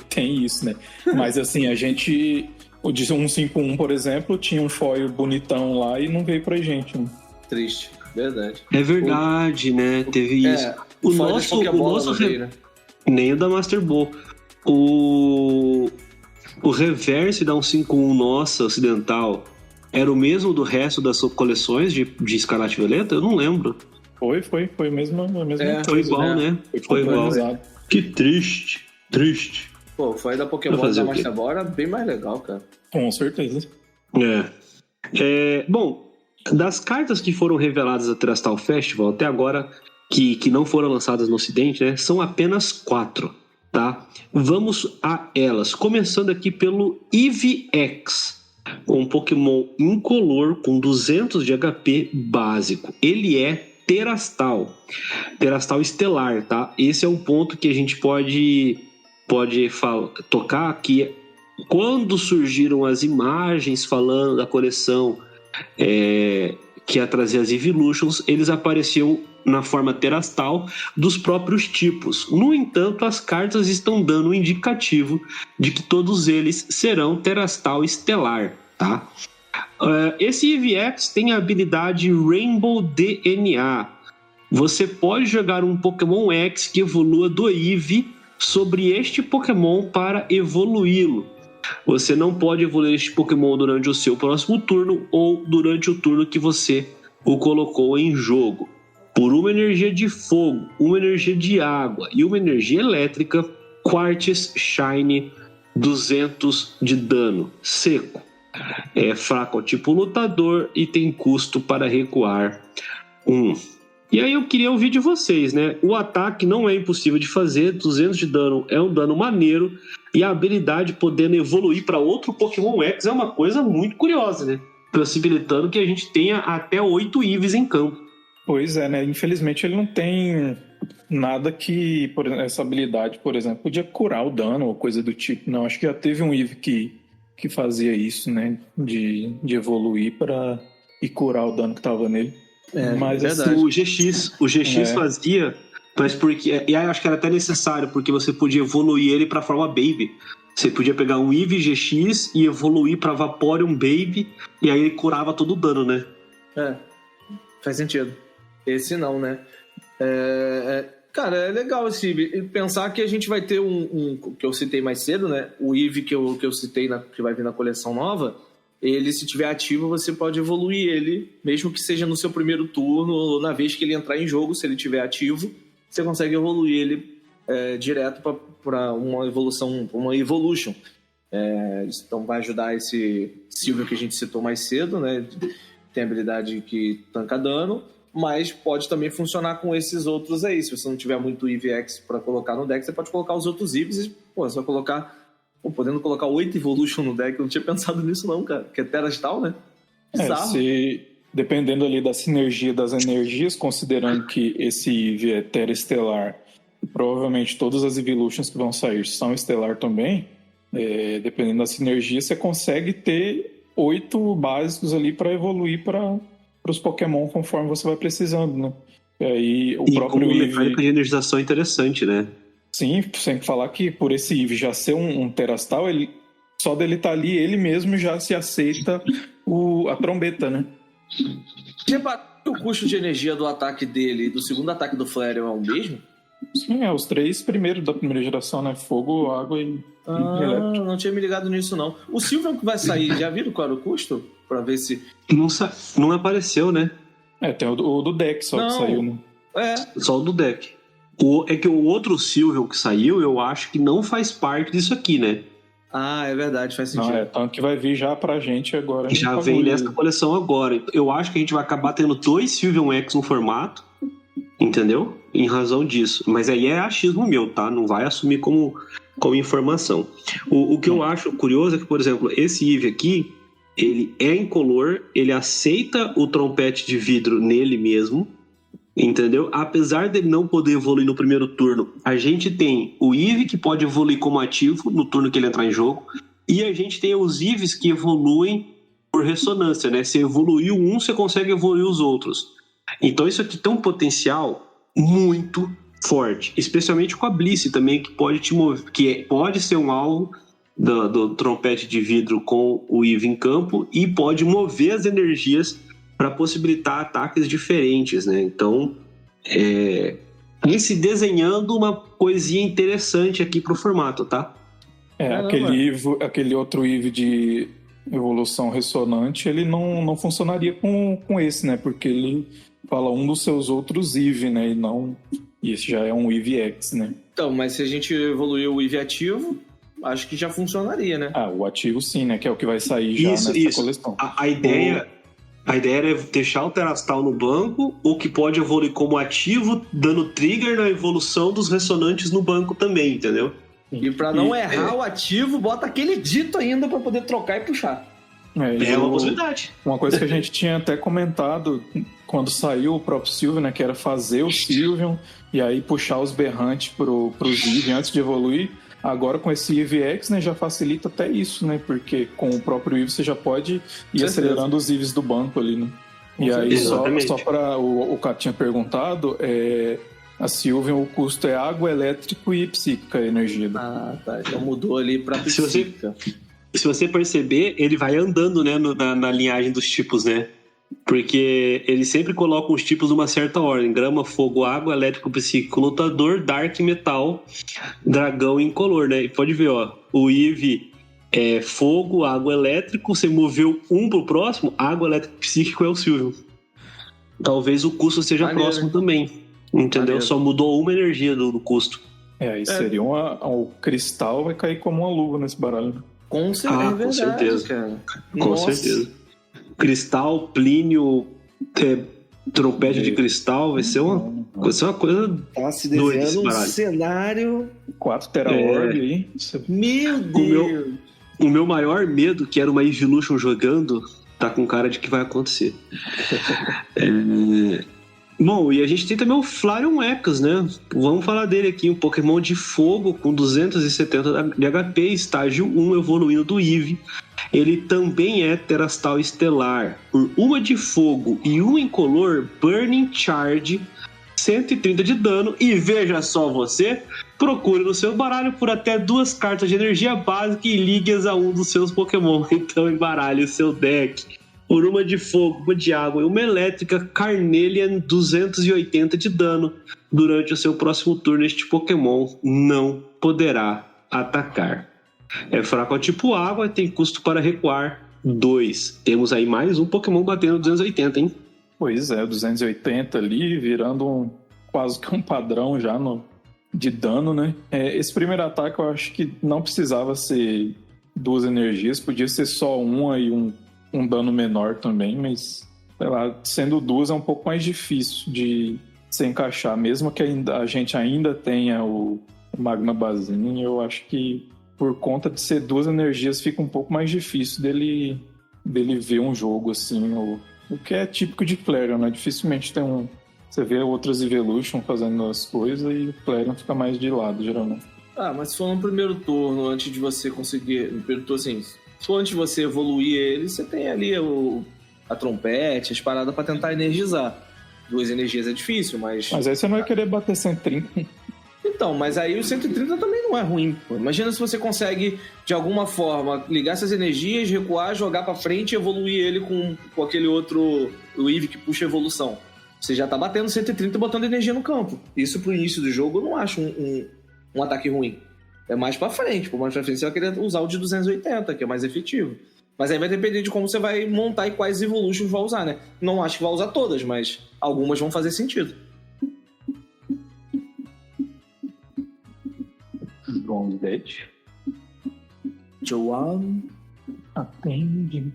Tem isso, né? Mas assim, a gente... O de 151, por exemplo, tinha um foil bonitão lá e não veio pra gente. Né? Triste, verdade. É verdade, né? Teve isso. O nosso nem o da Master Ball. O reverse da 151 nossa ocidental era o mesmo do resto das coleções de Escarlate Violeta? Eu não lembro. Foi mesmo. Foi igual, né? Foi igual. Que triste. Pô, foi da Pokémon da Master Ball era bem mais legal, cara. Com certeza. Bom, das cartas que foram reveladas da Terastal Festival até agora, que não foram lançadas no Ocidente, né, são apenas 4, tá? Vamos a elas. Começando aqui pelo EVX, um Pokémon incolor com 200 de HP básico. Ele é Terastal Estelar, tá? Esse é um ponto que a gente pode tocar aqui. Quando surgiram as imagens falando da coleção que ia trazer as Evolutions, eles apareciam na forma Terastal dos próprios tipos. No entanto, as cartas estão dando um indicativo de que todos eles serão Terastal Estelar, tá? Esse EVX tem a habilidade Rainbow DNA. Você pode jogar um Pokémon X que evolua do EV sobre este Pokémon para evoluí-lo. Você não pode evoluir este Pokémon durante o seu próximo turno ou durante o turno que você o colocou em jogo. Por uma energia de fogo, uma energia de água e uma energia elétrica, Quartz Shine 200 de dano seco. É fraco ao tipo lutador e tem custo para recuar 1. E aí eu queria ouvir de vocês, né? O ataque não é impossível de fazer, 200 de dano é um dano maneiro, e a habilidade podendo evoluir para outro Pokémon X é uma coisa muito curiosa, né? Possibilitando que a gente tenha até 8 Eevees em campo. Pois é, né? Infelizmente ele não tem nada que, por exemplo, essa habilidade, por exemplo, podia curar o dano ou coisa do tipo. Não, acho que já teve um Eevee que fazia isso, né? De evoluir e curar o dano que estava nele. Mas assim, o GX fazia, mas porque. E aí eu acho que era até necessário, porque você podia evoluir ele pra forma Baby. Você podia pegar um Eevee GX e evoluir pra Vaporeon Baby, e aí ele curava todo o dano, né? Faz sentido. Esse não, né? Cara, é legal pensar que a gente vai ter um que eu citei mais cedo, né? O Eevee que eu citei, que vai vir na coleção nova. Ele, se tiver ativo, você pode evoluir ele, mesmo que seja no seu primeiro turno ou na vez que ele entrar em jogo. Se ele tiver ativo, você consegue evoluir ele direto para uma evolução, uma Evolution. Então vai ajudar esse Silvio que a gente citou mais cedo, né? Tem habilidade que tanca dano, mas pode também funcionar com esses outros aí. Se você não tiver muito EVX para colocar no deck, você pode colocar os outros Eevees e você vai colocar... podendo colocar 8 Evolution no deck, eu não tinha pensado nisso não, cara. Que é Terastal, né? Bizarro. Dependendo ali da sinergia das energias, considerando que esse Eevee é Terestelar, provavelmente todas as Evolutions que vão sair são estelar também, dependendo da sinergia, você consegue ter 8 básicos ali para evoluir para os Pokémon conforme você vai precisando, né? E aí o próprio com mecânica de energização interessante, né? Sim, sem falar que por esse Eevee já ser um Terastal, ele, só dele estar ali, ele mesmo já se aceita a trombeta, né? O custo de energia do ataque dele e do segundo ataque do Flareon é o mesmo? Sim, os 3 primeiros da primeira geração, né? Fogo, água e elétrico. Não tinha me ligado nisso, não. O Sylveon que vai sair, já viram qual era o custo? Pra ver se... Não apareceu, né? Tem o do deck só que saiu, né? Só o do deck. É que o outro Sylveon que saiu, eu acho que não faz parte disso aqui, né? Ah, é verdade, faz sentido. Não, tanto que vai vir já pra gente agora. Já vem nessa coleção agora. Eu acho que a gente vai acabar tendo 2 Sylveon X no formato, entendeu? Em razão disso. Mas aí é achismo meu, tá? Não vai assumir como informação. O que eu acho curioso é que, por exemplo, esse Eevee aqui, ele é incolor, ele aceita o trompete de vidro nele mesmo, entendeu? Apesar dele não poder evoluir no primeiro turno, a gente tem o Eevee que pode evoluir como ativo no turno que ele entrar em jogo, e a gente tem os Eevees que evoluem por ressonância, né? Se evoluiu um, você consegue evoluir os outros. Então isso aqui tem um potencial muito forte, especialmente com a Blissey também, que pode te mover, pode ser um alvo do trompete de vidro com o Eevee em campo e pode mover as energias para possibilitar ataques diferentes, né? Então, se desenhando uma coisinha interessante aqui pro formato, tá? Aquele outro Eevee de evolução ressonante, ele não funcionaria com esse, né? Porque ele fala um dos seus outros Eevee, né? E esse já é um Eevee X, né? Então, mas se a gente evoluir o Eevee ativo, acho que já funcionaria, né? O ativo sim, né? Que é o que vai sair já nessa coleção. A ideia era deixar o Terastal no banco, o que pode evoluir como ativo, dando trigger na evolução dos ressonantes no banco também, entendeu? E pra não errar o ativo, bota aquele dito ainda pra poder trocar e puxar. É uma possibilidade. Uma coisa que a gente tinha até comentado quando saiu o próprio Sylveon, né? Que era fazer o Sylveon e aí puxar os berrantes pros Eevee antes de evoluir. Agora com esse Eevee X, né, já facilita até isso, né? Porque com o próprio Eevee você já pode ir acelerando os Eevees do banco ali, né? E aí, só para o Cato tinha perguntado, a Sylveon, o custo é água, elétrico e psíquica, a energia. Tá. Então mudou ali pra psíquica. Se você perceber, ele vai andando, né, na linhagem dos tipos, né? Porque ele sempre coloca os tipos numa certa ordem: grama, fogo, água, elétrico, psíquico, lutador, dark, metal, dragão e incolor, né? E pode ver, ó, o Eevee é fogo, água, elétrico, você moveu um pro próximo, água, elétrico, psíquico é o Sylveon. Talvez o custo seja próximo também, entendeu? Só mudou uma energia do custo. Aí seria o cristal vai cair como uma luva nesse baralho. Com certeza, com certeza, cara. Com certeza. Cristal, Plínio, trompete de cristal, vai ser uma coisa. Tá se desenhando um cenário. 4 teraorg aí. Meu Deus! O meu maior medo, que era uma Evolution jogando, tá com cara de que vai acontecer. Bom, e a gente tem também o Flareon Ekans, né? Vamos falar dele aqui, um Pokémon de fogo com 270 de HP, estágio 1, evoluindo do Eevee. Ele também é Terastal Estelar. Por uma de fogo e uma incolor, Burning Charge, 130 de dano. E veja só você, procure no seu baralho por até 2 cartas de energia básica e ligue-as a um dos seus Pokémon. Então embaralhe o seu deck. Por uma de fogo, uma de água e uma elétrica, Carnelian, 280 de dano. Durante o seu próximo turno, este Pokémon não poderá atacar. É fraco ao tipo água, tem custo para recuar 2. Temos aí mais um Pokémon batendo 280, hein? Pois é, 280 ali, virando quase que um padrão já de dano, né? Esse primeiro ataque eu acho que não precisava ser 2 energias, podia ser só uma e um dano menor também, mas sei lá, sendo 2 é um pouco mais difícil de se encaixar, mesmo que a gente ainda tenha o Magma Bazin, eu acho que por conta de ser 2 energias fica um pouco mais difícil dele ver um jogo assim, o que é típico de Flareon, né? Dificilmente tem Você vê outras Evolution fazendo as coisas e o Flareon fica mais de lado, geralmente. Mas se for no primeiro turno, antes de você conseguir... No primeiro turno, assim, se for antes de você evoluir ele, você tem ali a trompete, as paradas pra tentar energizar. 2 energias é difícil, mas... Mas aí você não vai querer bater 130. Então, mas aí o 130 também não é ruim, pô. Imagina se você consegue, de alguma forma, ligar essas energias, recuar, jogar pra frente e evoluir ele com aquele outro... O Eve que puxa evolução. Você já tá batendo 130 e botando energia no campo. Isso pro início do jogo eu não acho um ataque ruim. É mais pra frente. Por mais pra frente você vai querer usar o de 280, que é mais efetivo. Mas aí vai depender de como você vai montar e quais Evolutions vai usar, né? Não acho que vai usar todas, mas algumas vão fazer sentido. Bom, Dead. Joan. Atende.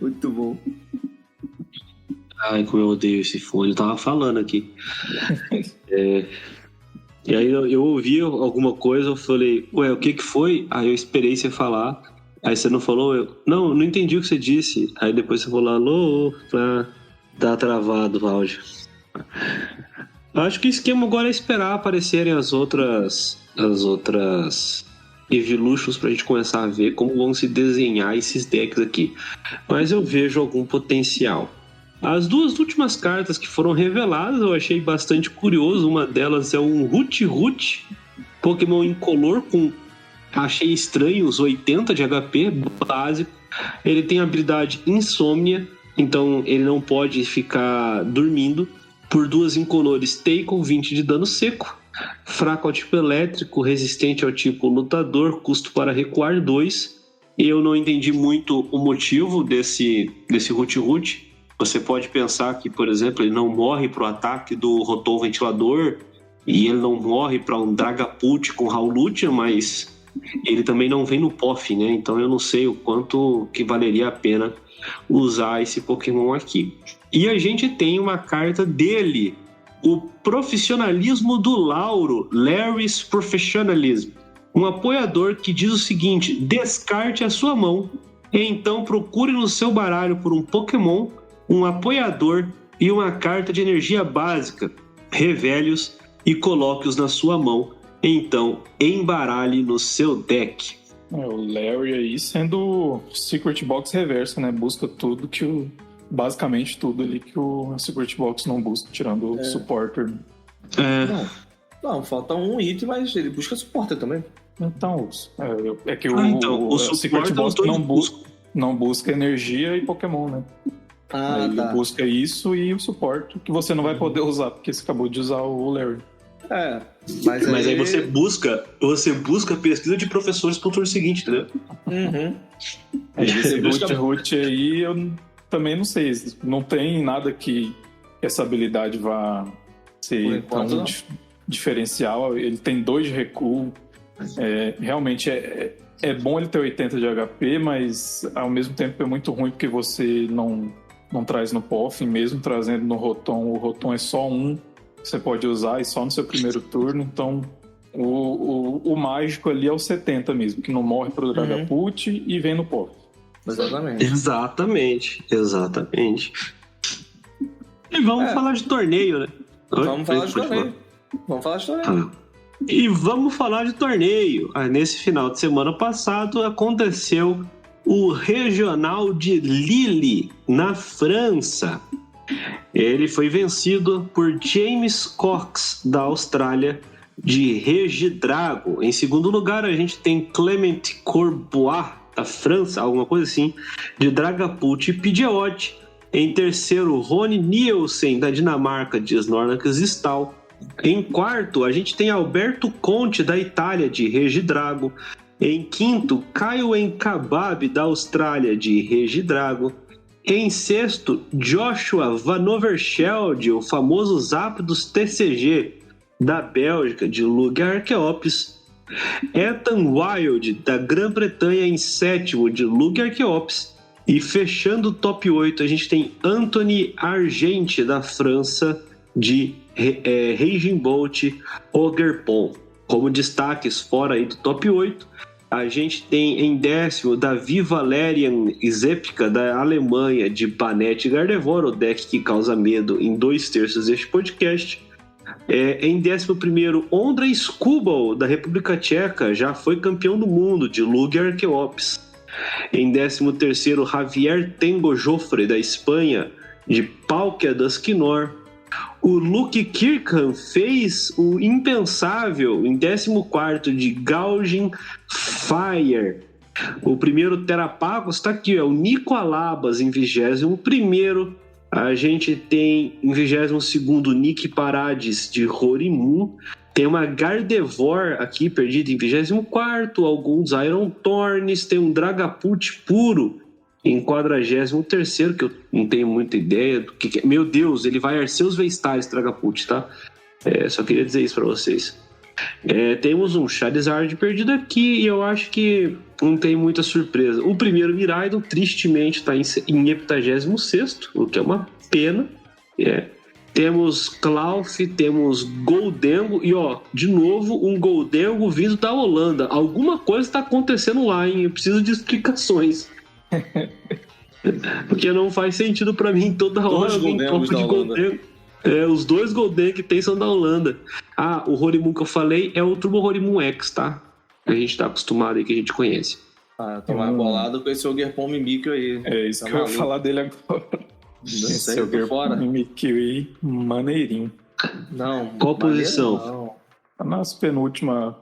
Muito bom. Ai, como eu odeio esse fone. Eu tava falando aqui. E aí eu ouvi alguma coisa, eu falei, ué, o que foi? Aí eu esperei você falar. Aí você não falou? Não entendi o que você disse. Aí depois você falou, alô, tá travado o áudio. Eu acho que o esquema agora é esperar aparecerem as outras Evolutions pra gente começar a ver como vão se desenhar esses decks aqui. Mas eu vejo algum potencial. As 2 últimas cartas que foram reveladas eu achei bastante curioso. Uma delas é um Root, Pokémon incolor com... Achei estranho os 80 de HP básico. Ele tem a habilidade Insônia, então ele não pode ficar dormindo. Por 2 incolores, Tackle, 20 de dano seco. Fraco ao tipo elétrico, resistente ao tipo lutador, custo para recuar 2. Eu não entendi muito o motivo desse Root. Você pode pensar que, por exemplo, ele não morre para o ataque do Rotom Ventilador e ele não morre para um Dragapult com Howlucha, mas ele também não vem no POF, né? Então eu não sei o quanto que valeria a pena usar esse Pokémon aqui. E a gente tem uma carta dele, o Profissionalismo do Lauro, Larry's Professionalism. Um apoiador que diz o seguinte: descarte a sua mão, e então procure no seu baralho por um Pokémon, um apoiador e uma carta de energia básica. Revele-os e coloque-os na sua mão. Então, embaralhe no seu deck. O Larry aí sendo Secret Box reverso, né? Busca tudo basicamente tudo ali que o Secret Box não busca, tirando o Supporter. Não, falta um item, mas ele busca Supporter também. Então, é que o Secret Box não busca energia e Pokémon, né? Ele busca isso e o suporte que você não vai poder usar, porque você acabou de usar o Larry. Mas aí você busca pesquisa de professores pro turno seguinte, entendeu? Esse Root aí, eu também não sei. Não tem nada que essa habilidade vá ser tão diferencial. Ele tem 2 de recuo. Realmente é bom ele ter 80 de HP, mas ao mesmo tempo é muito ruim porque você não traz no POF, mesmo trazendo no Rotom. O Rotom é só um que você pode usar e só no seu primeiro turno. Então o mágico ali é o 70 mesmo, que não morre pro Dragapult e vem no POF. Exatamente. E vamos falar de torneio, né? Vamos falar de torneio. E vamos falar de torneio. Nesse final de semana passado aconteceu o Regional de Lille, na França. Ele foi vencido por James Cox, da Austrália, de Regidrago. Em segundo lugar, a gente tem Clement Corbois, da França, alguma coisa assim, de Dragapult e Pidgeot. Em terceiro, Rony Nielsen, da Dinamarca, de Snorlax Stall. Em quarto, a gente tem Alberto Conte, da Itália, de Regidrago. Em quinto, Caio Enkabab, da Austrália, de Regidrago. Em sexto, Joshua Van Overschelde, o famoso Zapdos TCG, da Bélgica, de Lugia Arceops. Ethan Wild, da Grã-Bretanha, em sétimo, de Lugia Arceops. E fechando o top 8, a gente tem Anthony Argente, da França, de Raging Bolt Ogerpon. Como destaques fora aí do top 8, A gente tem em 10º Davi Valerian Zepka, da Alemanha, de Banete Gardevoir, o deck que causa medo em 2/3 deste podcast. Em 11º, Ondrej Skubal, da República Tcheca, já foi campeão do mundo, de Lug Arqueops. Em 13º, Javier Tengo Joffre, da Espanha, de Palkia Duskinor. O Luke Kirkham fez o impensável em 14º, de Gaujin Fire. O primeiro Terapagos está aqui, é o Nico Alabas em 21º. A gente tem em 22º Nick Parades, de Horimun. Tem uma Gardevoir aqui perdida em 24º, alguns Iron Thorns, tem um Dragapult puro em 43º, que eu não tenho muita ideia do que é. Meu Deus, ele vai Arceus V-Stars Dragapult, tá? Só queria dizer isso pra vocês. Temos um Charizard perdido aqui e eu acho que não tem muita surpresa. O primeiro Miraidon, tristemente, está em 86º, o que é uma pena. Temos Clauf, temos Goldengo e, de novo, um Goldengo vindo da Holanda. Alguma coisa está acontecendo lá, hein? Eu preciso de explicações. Porque não faz sentido para mim toda hora alguém toca de Goldengo. Os 2 Golden que tem são da Holanda. O Horimun que eu falei é o Turbo Horimun X, tá? A gente tá acostumado aí, que a gente conhece. Tô mais bolado com esse Ogerpon Mimikyu aí. É isso que eu ia falar dele agora. Esse Ogerpon Mimikyu aí, maneirinho. Não. Qual posição? Não. Nossa penúltima.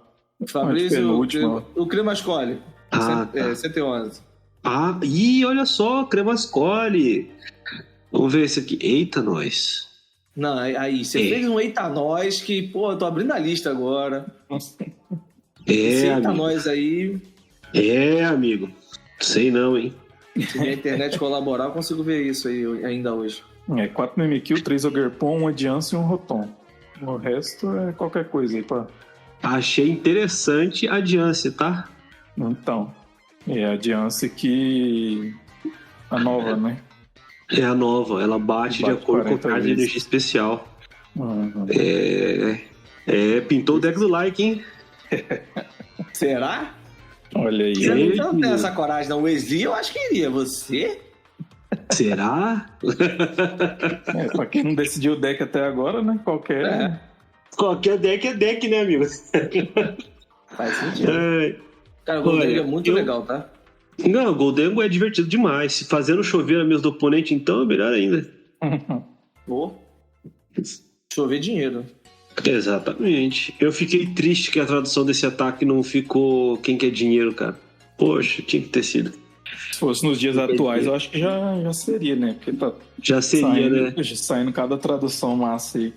Fabrício, o Cremascole. 111. Olha só, Cremascole. Vamos ver esse aqui. Eita, nós. Não, aí, você fez um Eita Nós que, pô, eu tô abrindo a lista agora. Esse Eita Nós aí... amigo. Sei não, hein? Se minha internet colaborar, eu consigo ver isso aí ainda hoje. 4 Mimikyu, 3 Ogerpon, 1 Adiance e 1 Rotom. O resto é qualquer coisa aí, pá. Achei interessante a Adiance, tá? Então, a Adiance que... a nova, né? É a nova, ela bate de acordo com o card de energia especial. Pintou o deck do like, hein? Será? Olha aí. Eu não tenho essa coragem, não. O Wesley eu acho que iria. Você? Será? Pra quem não decidiu o deck até agora, né? Qualquer deck é deck, né, amigo? Faz sentido. Cara, o Goldengo é muito legal, tá? Não, o Goldengo é divertido demais. Fazendo chover na mesa do oponente, então, é melhor ainda. Chover dinheiro. Exatamente. Eu fiquei triste que a tradução desse ataque não ficou quem quer dinheiro, cara. Poxa, tinha que ter sido. Se fosse nos dias atuais, eu acho que já seria, né? Porque tá já seria, né? Saindo cada tradução massa aí.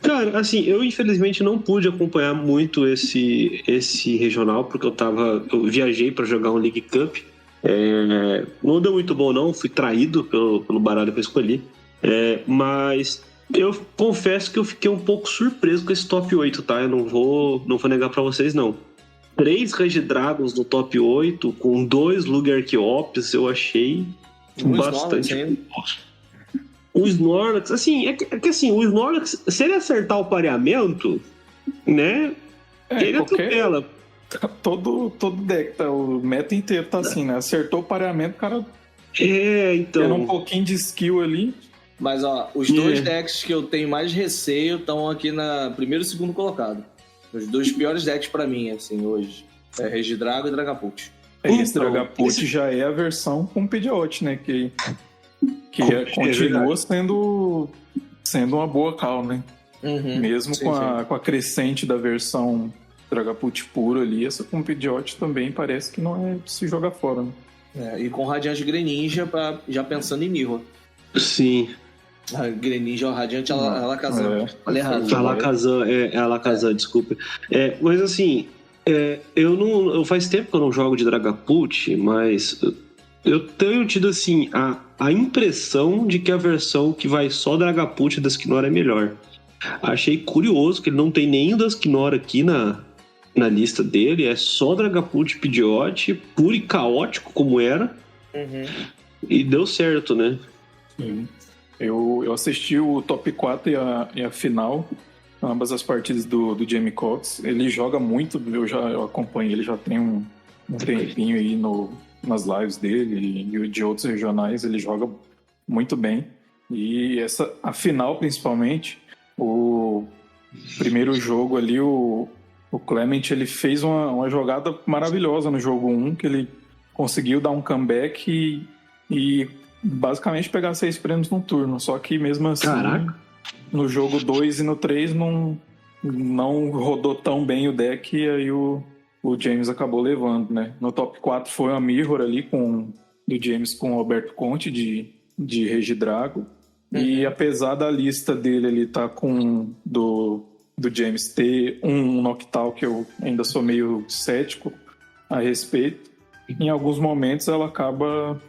Cara, assim, eu infelizmente não pude acompanhar muito esse regional, porque eu viajei pra jogar um League Cup. Não deu muito bom, não. Fui traído pelo baralho que eu escolhi. Mas eu confesso que eu fiquei um pouco surpreso com esse top 8, tá? Eu não vou negar pra vocês, não. 3 Regidragons no top 8, com 2 Lug Arqueops, eu achei bastante. O Snorlax, assim, é que assim, o Snorlax, se ele acertar o pareamento, né, ele atropela. Todo deck, o meta inteiro tá assim, né? Acertou o pareamento, o cara... então... Tendo um pouquinho de skill ali. Mas, os 2 decks que eu tenho mais receio estão aqui na primeiro e segundo colocado. Os 2 piores decks pra mim, assim, hoje. Regidrago e Dragapult. Esse Dragapult já é a versão com Pidgeot, né? Que continua sendo uma boa call, né? Mesmo com a crescente da versão Dragapult puro ali, essa com Pidgeot também parece que não é de se jogar fora, né? E com Radiante Greninja, já pensando em Mirror. Sim. A Greninja ou Radiante, Alakazam. Falei errado. Alakazam, desculpa. Mas assim, eu faz tempo que eu não jogo de Dragapult, mas eu tenho tido assim a impressão de que a versão que vai só Dragapult e Dusknoir é melhor. Achei curioso que ele não tem nem Dusknoir aqui na lista dele, é só Dragapult e Pidgeot, puro e caótico como era. E deu certo, né? Sim. Eu assisti o top 4 e a final. ambas as partidas do Jamie Cox. Ele joga muito, eu acompanho ele já tem um tempinho aí nas lives dele e de outros regionais, ele joga muito bem. E a final, principalmente, o primeiro jogo ali, o Clement, ele fez uma jogada maravilhosa no jogo 1, que ele conseguiu dar um comeback e basicamente pegar 6 prêmios no turno. Só que mesmo assim, Caraca. no jogo 2 e no 3 não rodou tão bem o deck, e aí o James acabou levando, né? No top 4 foi uma Mirror ali do James com o Roberto Conte de Regidrago. E apesar da lista dele ele tá com do James ter um Noctowl, que eu ainda sou meio cético a respeito, em alguns momentos ela acaba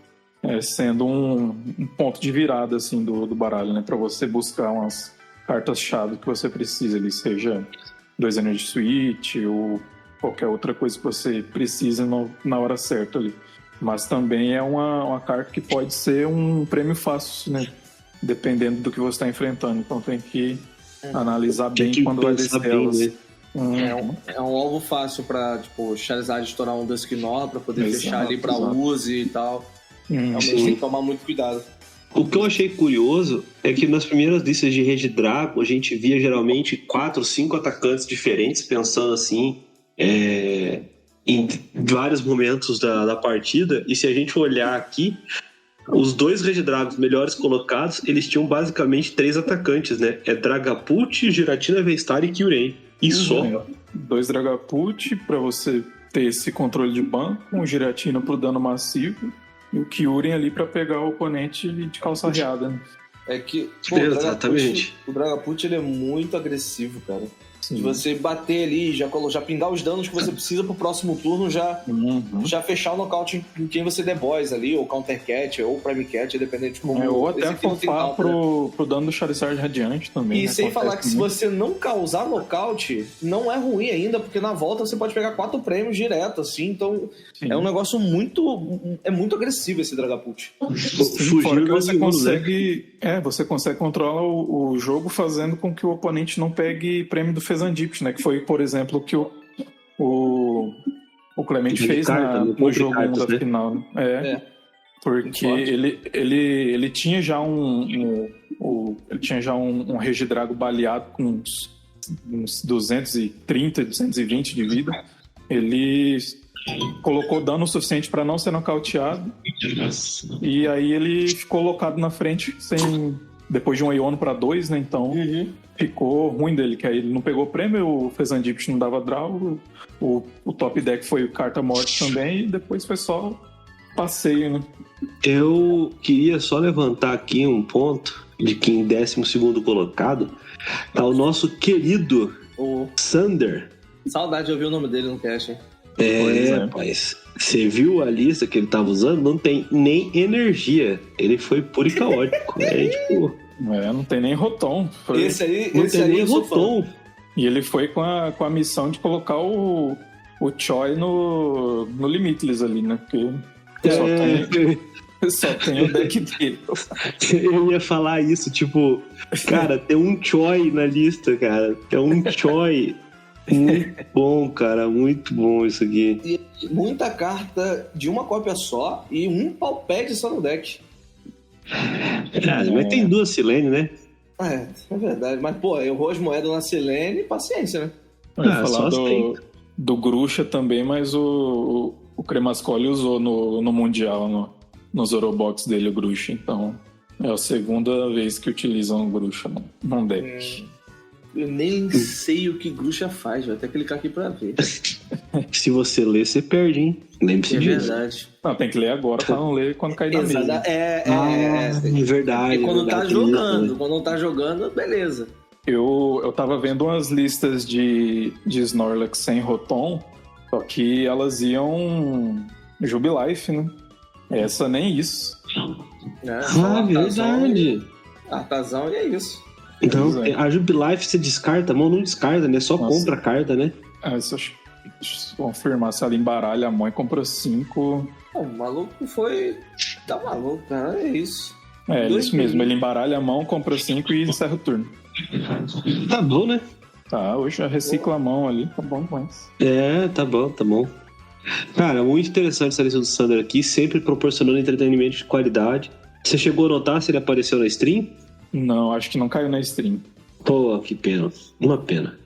sendo um ponto de virada assim, do baralho, né? Para você buscar umas cartas-chave que você precisa ali, seja 2 Energy Switch ou qualquer outra coisa que você precise na hora certa ali. Mas também é uma carta que pode ser um prêmio fácil, né? Dependendo do que você está enfrentando. Então tem que analisar bem quando vai descer elas. Né? É um alvo fácil pra, tipo, Charizard estourar um Dusknoir pra poder fechar ali pra use e tal. Realmente tem que tomar muito cuidado. O que eu achei curioso é que nas primeiras listas de Regidrago a gente via geralmente 4, 5 atacantes diferentes, pensando assim em vários momentos da partida. E se a gente olhar aqui, os 2 Regidragos melhores colocados, eles tinham basicamente 3 atacantes, né? É Dragapult, Giratina, Vestar e Kyurem. E só. 2 Dragapult pra você ter esse controle de banco, um Giratina pro dano massivo e o Kyurem ali pra pegar o oponente de calça arreada, né? É que Exatamente. O Dragapult ele é muito agressivo, cara. Sim. De você bater ali, já pingar os danos que você precisa pro próximo turno, já fechar o nocaute em quem você der boys ali, ou Counter Cat, ou Prime Cat, dependendo de como... ou até fofar pro dano do Charizard Radiante também. E né? sem falar que se você não causar nocaute, não é ruim ainda, porque na volta você pode pegar 4 prêmios direto, assim, então é um negócio muito agressivo esse Dragapult. Fora que você consegue... você consegue controlar o jogo fazendo com que o oponente não pegue prêmio do Fezandipit, né? Que foi, por exemplo, o que o Clement fez no jogo 1 da final. Porque ele tinha já ele tinha já um Regidrago baleado com uns 230, 220 de vida. Ele colocou dano suficiente para não ser nocauteado. E aí ele ficou colocado na frente depois de um Iono para 2, né? Então ficou ruim dele, que aí ele não pegou prêmio, o Fezandipit não dava draw, o top deck foi carta morte também, e depois foi só passeio, né? Eu queria só levantar aqui um ponto de que em 12º colocado tá o nosso querido Sander. Saudade de ouvir o nome dele no cast, hein? Rapaz, você viu a lista que ele tava usando? Não tem nem energia. Ele foi puro e caótico. Não tem nem Rotom. Esse aí nem Rotom. E ele foi com a missão de colocar o Choi no Limitless ali, né? Porque só tem o deck dele. Eu ia falar isso, tipo, cara, tem um Choi na lista, cara. Tem um Choi. Muito bom, cara, muito bom isso aqui. E muita carta de uma cópia só e um Palpad só no deck. Mas tem 2 Silene, né? É verdade. Mas, pô, o Rosmoeda na Silene, paciência, né? Eu ia falar do Grusha também, mas o Cremascoli usou no Mundial, no Zorobox dele, o Grusha. Então, é a segunda vez que utilizam o Grusha num deck. Eu nem sei o que Grusha faz, vou até clicar aqui pra ver. Se você ler, você perde, hein? Lembre-se disso. Verdade. Não, tem que ler agora pra não ler quando cair na mesa. É verdade. E quando tá jogando, quando tá jogando, beleza. Eu tava vendo umas listas de Snorlax sem Rotom, só que elas iam Jubilife, né? Essa nem isso. Verdade. Artazão e é isso. Então, a Jubilife você descarta, a mão não descarta, né? Só compra a carta, né? Deixa eu confirmar se ela embaralha a mão e compra 5. O maluco foi... Tá maluco, cara, é isso. É isso mesmo, ele embaralha a mão, compra 5 e encerra o turno. Tá bom, né? Tá, hoje já recicla a mão ali, tá bom demais. Tá bom. Cara, muito interessante essa lista do Sander aqui, sempre proporcionando entretenimento de qualidade. Você chegou a notar se ele apareceu na stream? Não, acho que não caiu na stream. Pô, que pena. Uma pena.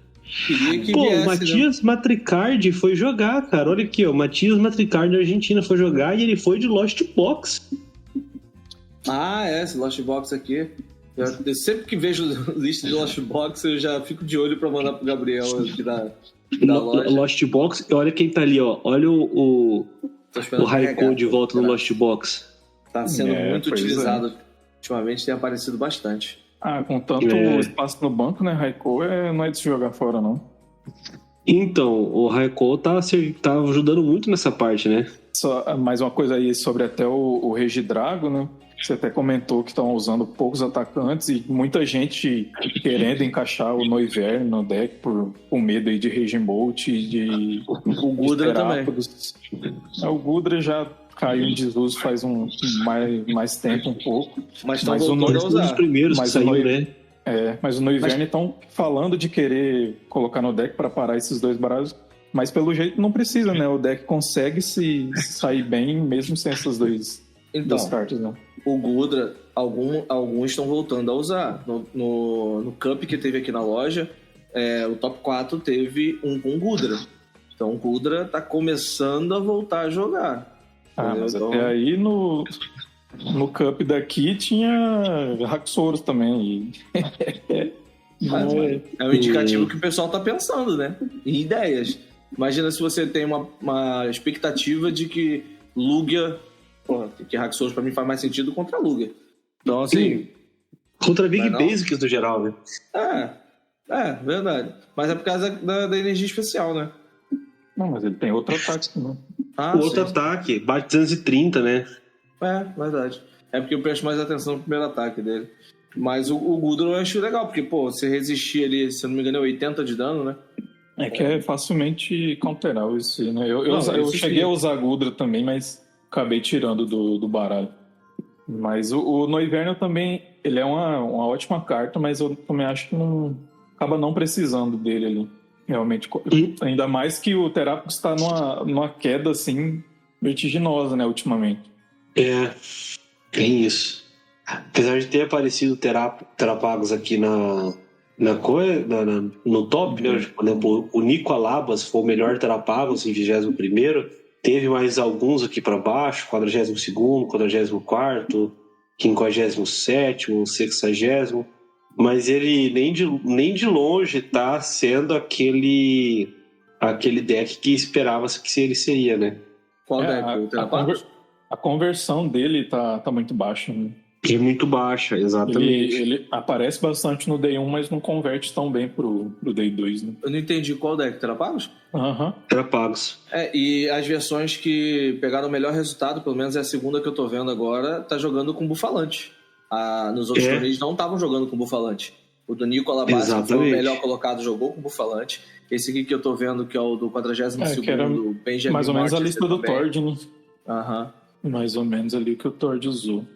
Queria que Pô, viesse, o Matias Matricardi foi jogar, cara. Olha aqui, ó. O Matias Matricardi da Argentina foi jogar e ele foi de Lost Box. Esse Lost Box aqui. Eu sempre que vejo lista de Lost Box, eu já fico de olho pra mandar pro Gabriel aqui da loja. Lost Box, olha quem tá ali, ó. Olha o Raikou carregar, de volta no Lost Box. Tá sendo muito utilizado. Ultimamente tem aparecido bastante. Com tanto espaço no banco, né? Raikou não é de se jogar fora, não. Então, o Raikou tá ajudando muito nessa parte, né? Só mais uma coisa aí sobre até o Regidrago, né? Você até comentou que estão usando poucos atacantes e muita gente querendo encaixar o Noivern no deck por medo aí de Raging Bolt e de... O Gudra também. O Gudra já caiu em desuso faz mais tempo um pouco. Mas estão voltando a usar. Um dos primeiros que saiu, né? Mas o Noivern estão falando de querer colocar no deck para parar esses dois baralhos, mas pelo jeito não precisa, né? O deck consegue se sair bem mesmo sem essas duas cartas, né? O Gudra, alguns estão voltando a usar. No Cup que teve aqui na loja, o top 4 teve um com Gudra. Então o Gudra tá começando a voltar a jogar. Mas até aí no Cup daqui tinha Haxorus também. É um indicativo que o pessoal tá pensando, né? Em ideias. Imagina se você tem uma expectativa de que Lugia... que Haxorus pra mim faz mais sentido contra Lugia. Então, assim... Contra Big Basics no geral, né? Verdade. Mas é por causa da energia especial, né? Não, mas ele tem outro ataque, né? Outro ataque, bate 230, né? Verdade. É porque eu presto mais atenção no primeiro ataque dele. Mas o Gudra eu acho legal, porque, você resistir ali, se eu não me engano, é 80 de dano, né? Que é facilmente counterável isso, né? Eu cheguei a usar Gudra também, mas acabei tirando do baralho. Mas o Noivern também, ele é uma ótima carta, mas eu também acho que acaba não precisando dele ali. Realmente, ainda mais que o Terapagos está numa queda, assim, vertiginosa, né, ultimamente. Tem isso. Apesar de ter aparecido o Terapagos aqui no top, né? Por exemplo, o Nico Alabas foi o melhor Terapagos em 21º. Teve mais alguns aqui para baixo, 42º, 44º, 57º, 60º. Mas ele nem de longe tá sendo aquele deck que esperava-se que ele seria, né? Qual deck? A conversão dele tá muito baixa, né? É muito baixa, exatamente. Ele aparece bastante no Day 1, mas não converte tão bem pro Day 2, né? Eu não entendi qual deck, Terapagos? Terapagos. E as versões que pegaram o melhor resultado, pelo menos é a segunda que eu tô vendo agora, tá jogando com Bufalante. Nos outros torneios não estavam jogando com Bufalante. O do Nico Alabas, que foi o melhor colocado, jogou com Bufalante. Esse aqui que eu tô vendo, que é o do 42º, Benjamin mais ou menos a lista do Tord, né? Mais ou menos ali que o Tord usou.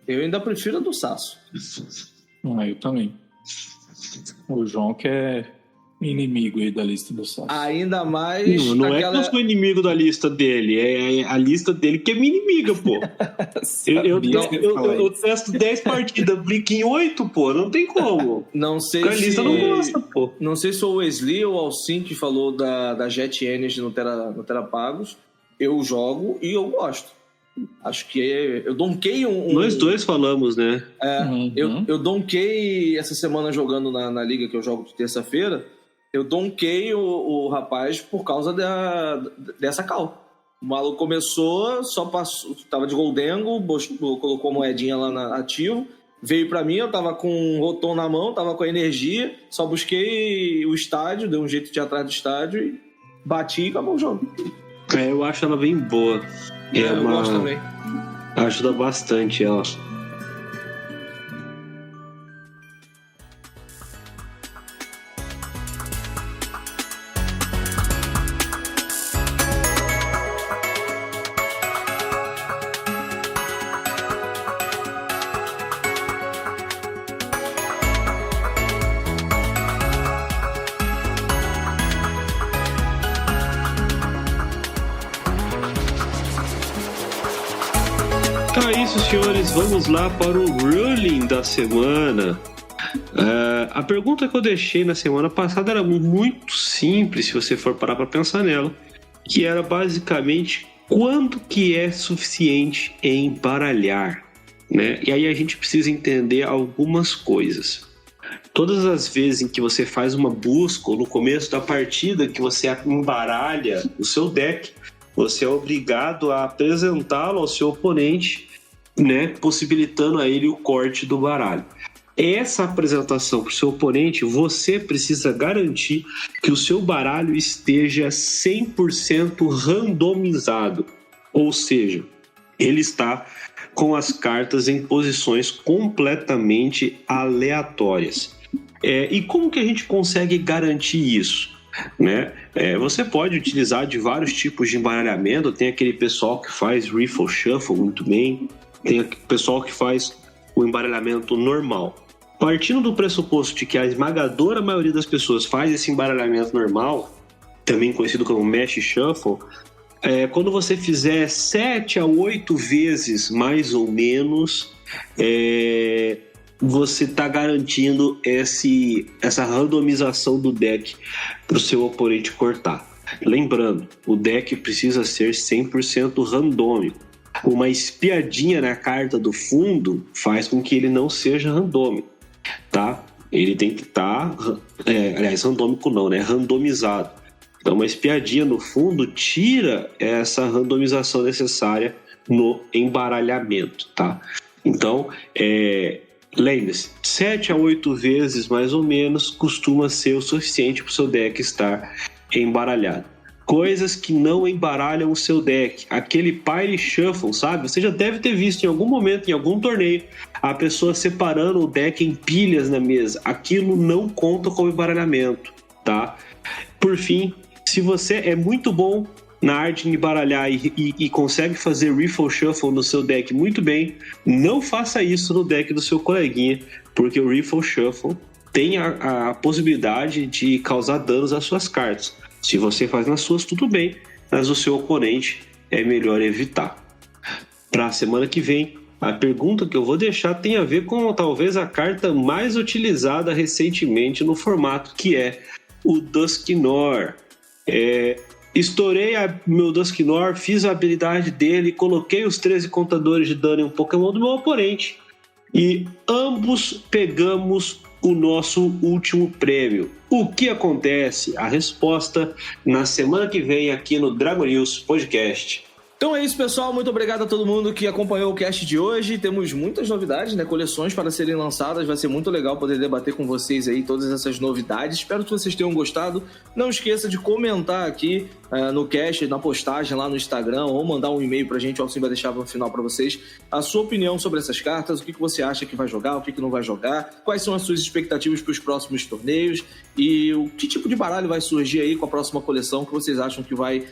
Eu ainda prefiro a do Sasso. Eu também. O João que é inimigo aí da lista do Sasso. Ainda mais... Não é que eu sou inimigo da lista dele, é a lista dele que é minha inimiga, pô. eu testo 10 partidas, brinco em 8, pô, não tem como. Não sei a lista não gosta, pô. Não sei se o Wesley ou o Alcin que falou da Jet Energy no Terapagos. Eu jogo e eu gosto. Acho que eu donquei Nós dois falamos, né? Eu donquei essa semana jogando na liga que eu jogo de terça-feira. Eu donquei o rapaz por causa dessa call. O maluco começou, só passou, tava de Goldengo, colocou a moedinha lá na ativo, veio pra mim, eu tava com um rotom na mão, tava com a energia, só busquei o estádio, dei um jeito de ir atrás do estádio e bati e acabou o jogo. Eu acho ela bem boa. Eu gosto também. Ajuda bastante ela. Então é isso, senhores. Vamos lá para o ruling da semana. A pergunta que eu deixei na semana passada era muito simples, se você for parar para pensar nela, que era basicamente quando que é suficiente embaralhar, né? E aí a gente precisa entender algumas coisas. Todas as vezes em que você faz uma busca, ou no começo da partida que você embaralha o seu deck, você é obrigado a apresentá-lo ao seu oponente, né, possibilitando a ele o corte do baralho. Essa apresentação para o seu oponente, você precisa garantir que o seu baralho esteja 100% randomizado, ou seja, ele está com as cartas em posições completamente aleatórias. E como que a gente consegue garantir isso? Né? Você pode utilizar de vários tipos de embaralhamento. Tem aquele pessoal que faz Riffle Shuffle muito bem, tem aquele pessoal que faz o embaralhamento normal. Partindo do pressuposto de que a esmagadora maioria das pessoas faz esse embaralhamento normal, também conhecido como Mesh Shuffle, quando você fizer 7 a 8 vezes mais ou menos, você está garantindo essa randomização do deck para o seu oponente cortar. Lembrando, o deck precisa ser 100% randômico. Uma espiadinha na carta do fundo faz com que ele não seja randômico, tá? Ele tem que estar... randômico não, né? Randomizado. Então, uma espiadinha no fundo tira essa randomização necessária no embaralhamento, tá? Então, lembre-se, 7 a 8 vezes mais ou menos costuma ser o suficiente para o seu deck estar embaralhado. Coisas que não embaralham o seu deck, aquele Pile Shuffle, sabe? Você já deve ter visto em algum momento, em algum torneio, a pessoa separando o deck em pilhas na mesa. Aquilo não conta como embaralhamento, tá? Por fim, se você é muito bom na arte de embaralhar e consegue fazer Riffle Shuffle no seu deck muito bem, não faça isso no deck do seu coleguinha, porque o Riffle Shuffle tem a possibilidade de causar danos às suas cartas. Se você faz nas suas, tudo bem, mas o seu oponente é melhor evitar. Para a semana que vem, a pergunta que eu vou deixar tem a ver com talvez a carta mais utilizada recentemente no formato, que é o Dusknoir. Estourei meu Dusknoir, fiz a habilidade dele, coloquei os 13 contadores de dano em um Pokémon do meu oponente e ambos pegamos o nosso último prêmio. O que acontece? A resposta na semana que vem aqui no Dragon News Podcast. Então é isso, pessoal. Muito obrigado a todo mundo que acompanhou o cast de hoje. Temos muitas novidades, né? Coleções para serem lançadas. Vai ser muito legal poder debater com vocês aí todas essas novidades. Espero que vocês tenham gostado. Não esqueça de comentar aqui no cast, na postagem lá no Instagram, ou mandar um e-mail pra gente. O Alcim vai deixar no final para vocês a sua opinião sobre essas cartas. O que você acha que vai jogar, o que não vai jogar. Quais são as suas expectativas para os próximos torneios. E o que tipo de baralho vai surgir aí com a próxima coleção que vocês acham que vai...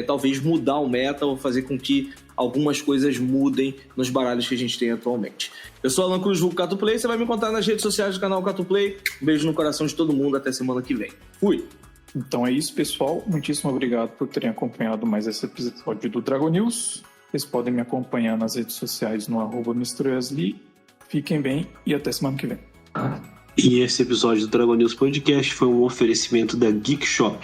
talvez mudar o meta ou fazer com que algumas coisas mudem nos baralhos que a gente tem atualmente. Eu sou Alan Cruz, vulgo Catuplay. Você vai me encontrar nas redes sociais do canal Catuplay. Um beijo no coração de todo mundo. Até semana que vem. Fui! Então é isso, pessoal. Muitíssimo obrigado por terem acompanhado mais esse episódio do Dragon News. Vocês podem me acompanhar nas redes sociais no @MrYasli. Fiquem bem e até semana que vem. E esse episódio do Dragon News Podcast foi um oferecimento da Geek Shop.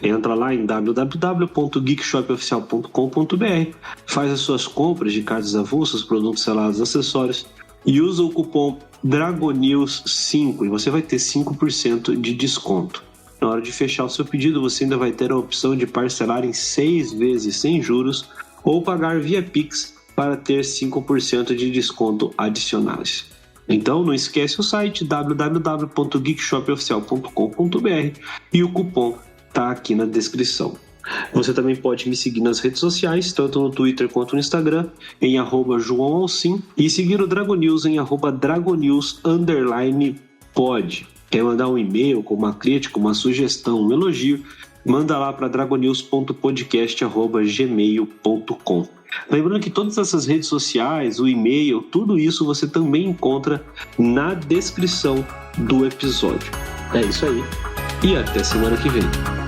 Entra lá em www.geekshopoficial.com.br, faz as suas compras de cartas avulsas, produtos selados, acessórios e usa o cupom DRAGONEWS5 e você vai ter 5% de desconto. Na hora de fechar o seu pedido, você ainda vai ter a opção de parcelar em 6 vezes sem juros ou pagar via Pix para ter 5% de desconto adicionais. Então não esquece o site www.geekshopoficial.com.br e o cupom está aqui na descrição. Você também pode me seguir nas redes sociais, tanto no Twitter quanto no Instagram, em @JoãoAlcim, e seguir o Dragon News em @dragonews_pod. Quer mandar um e-mail com uma crítica, uma sugestão, um elogio, manda lá para dragonews.podcast@gmail.com. Lembrando que todas essas redes sociais, o e-mail, tudo isso você também encontra na descrição do episódio. É isso aí e até semana que vem.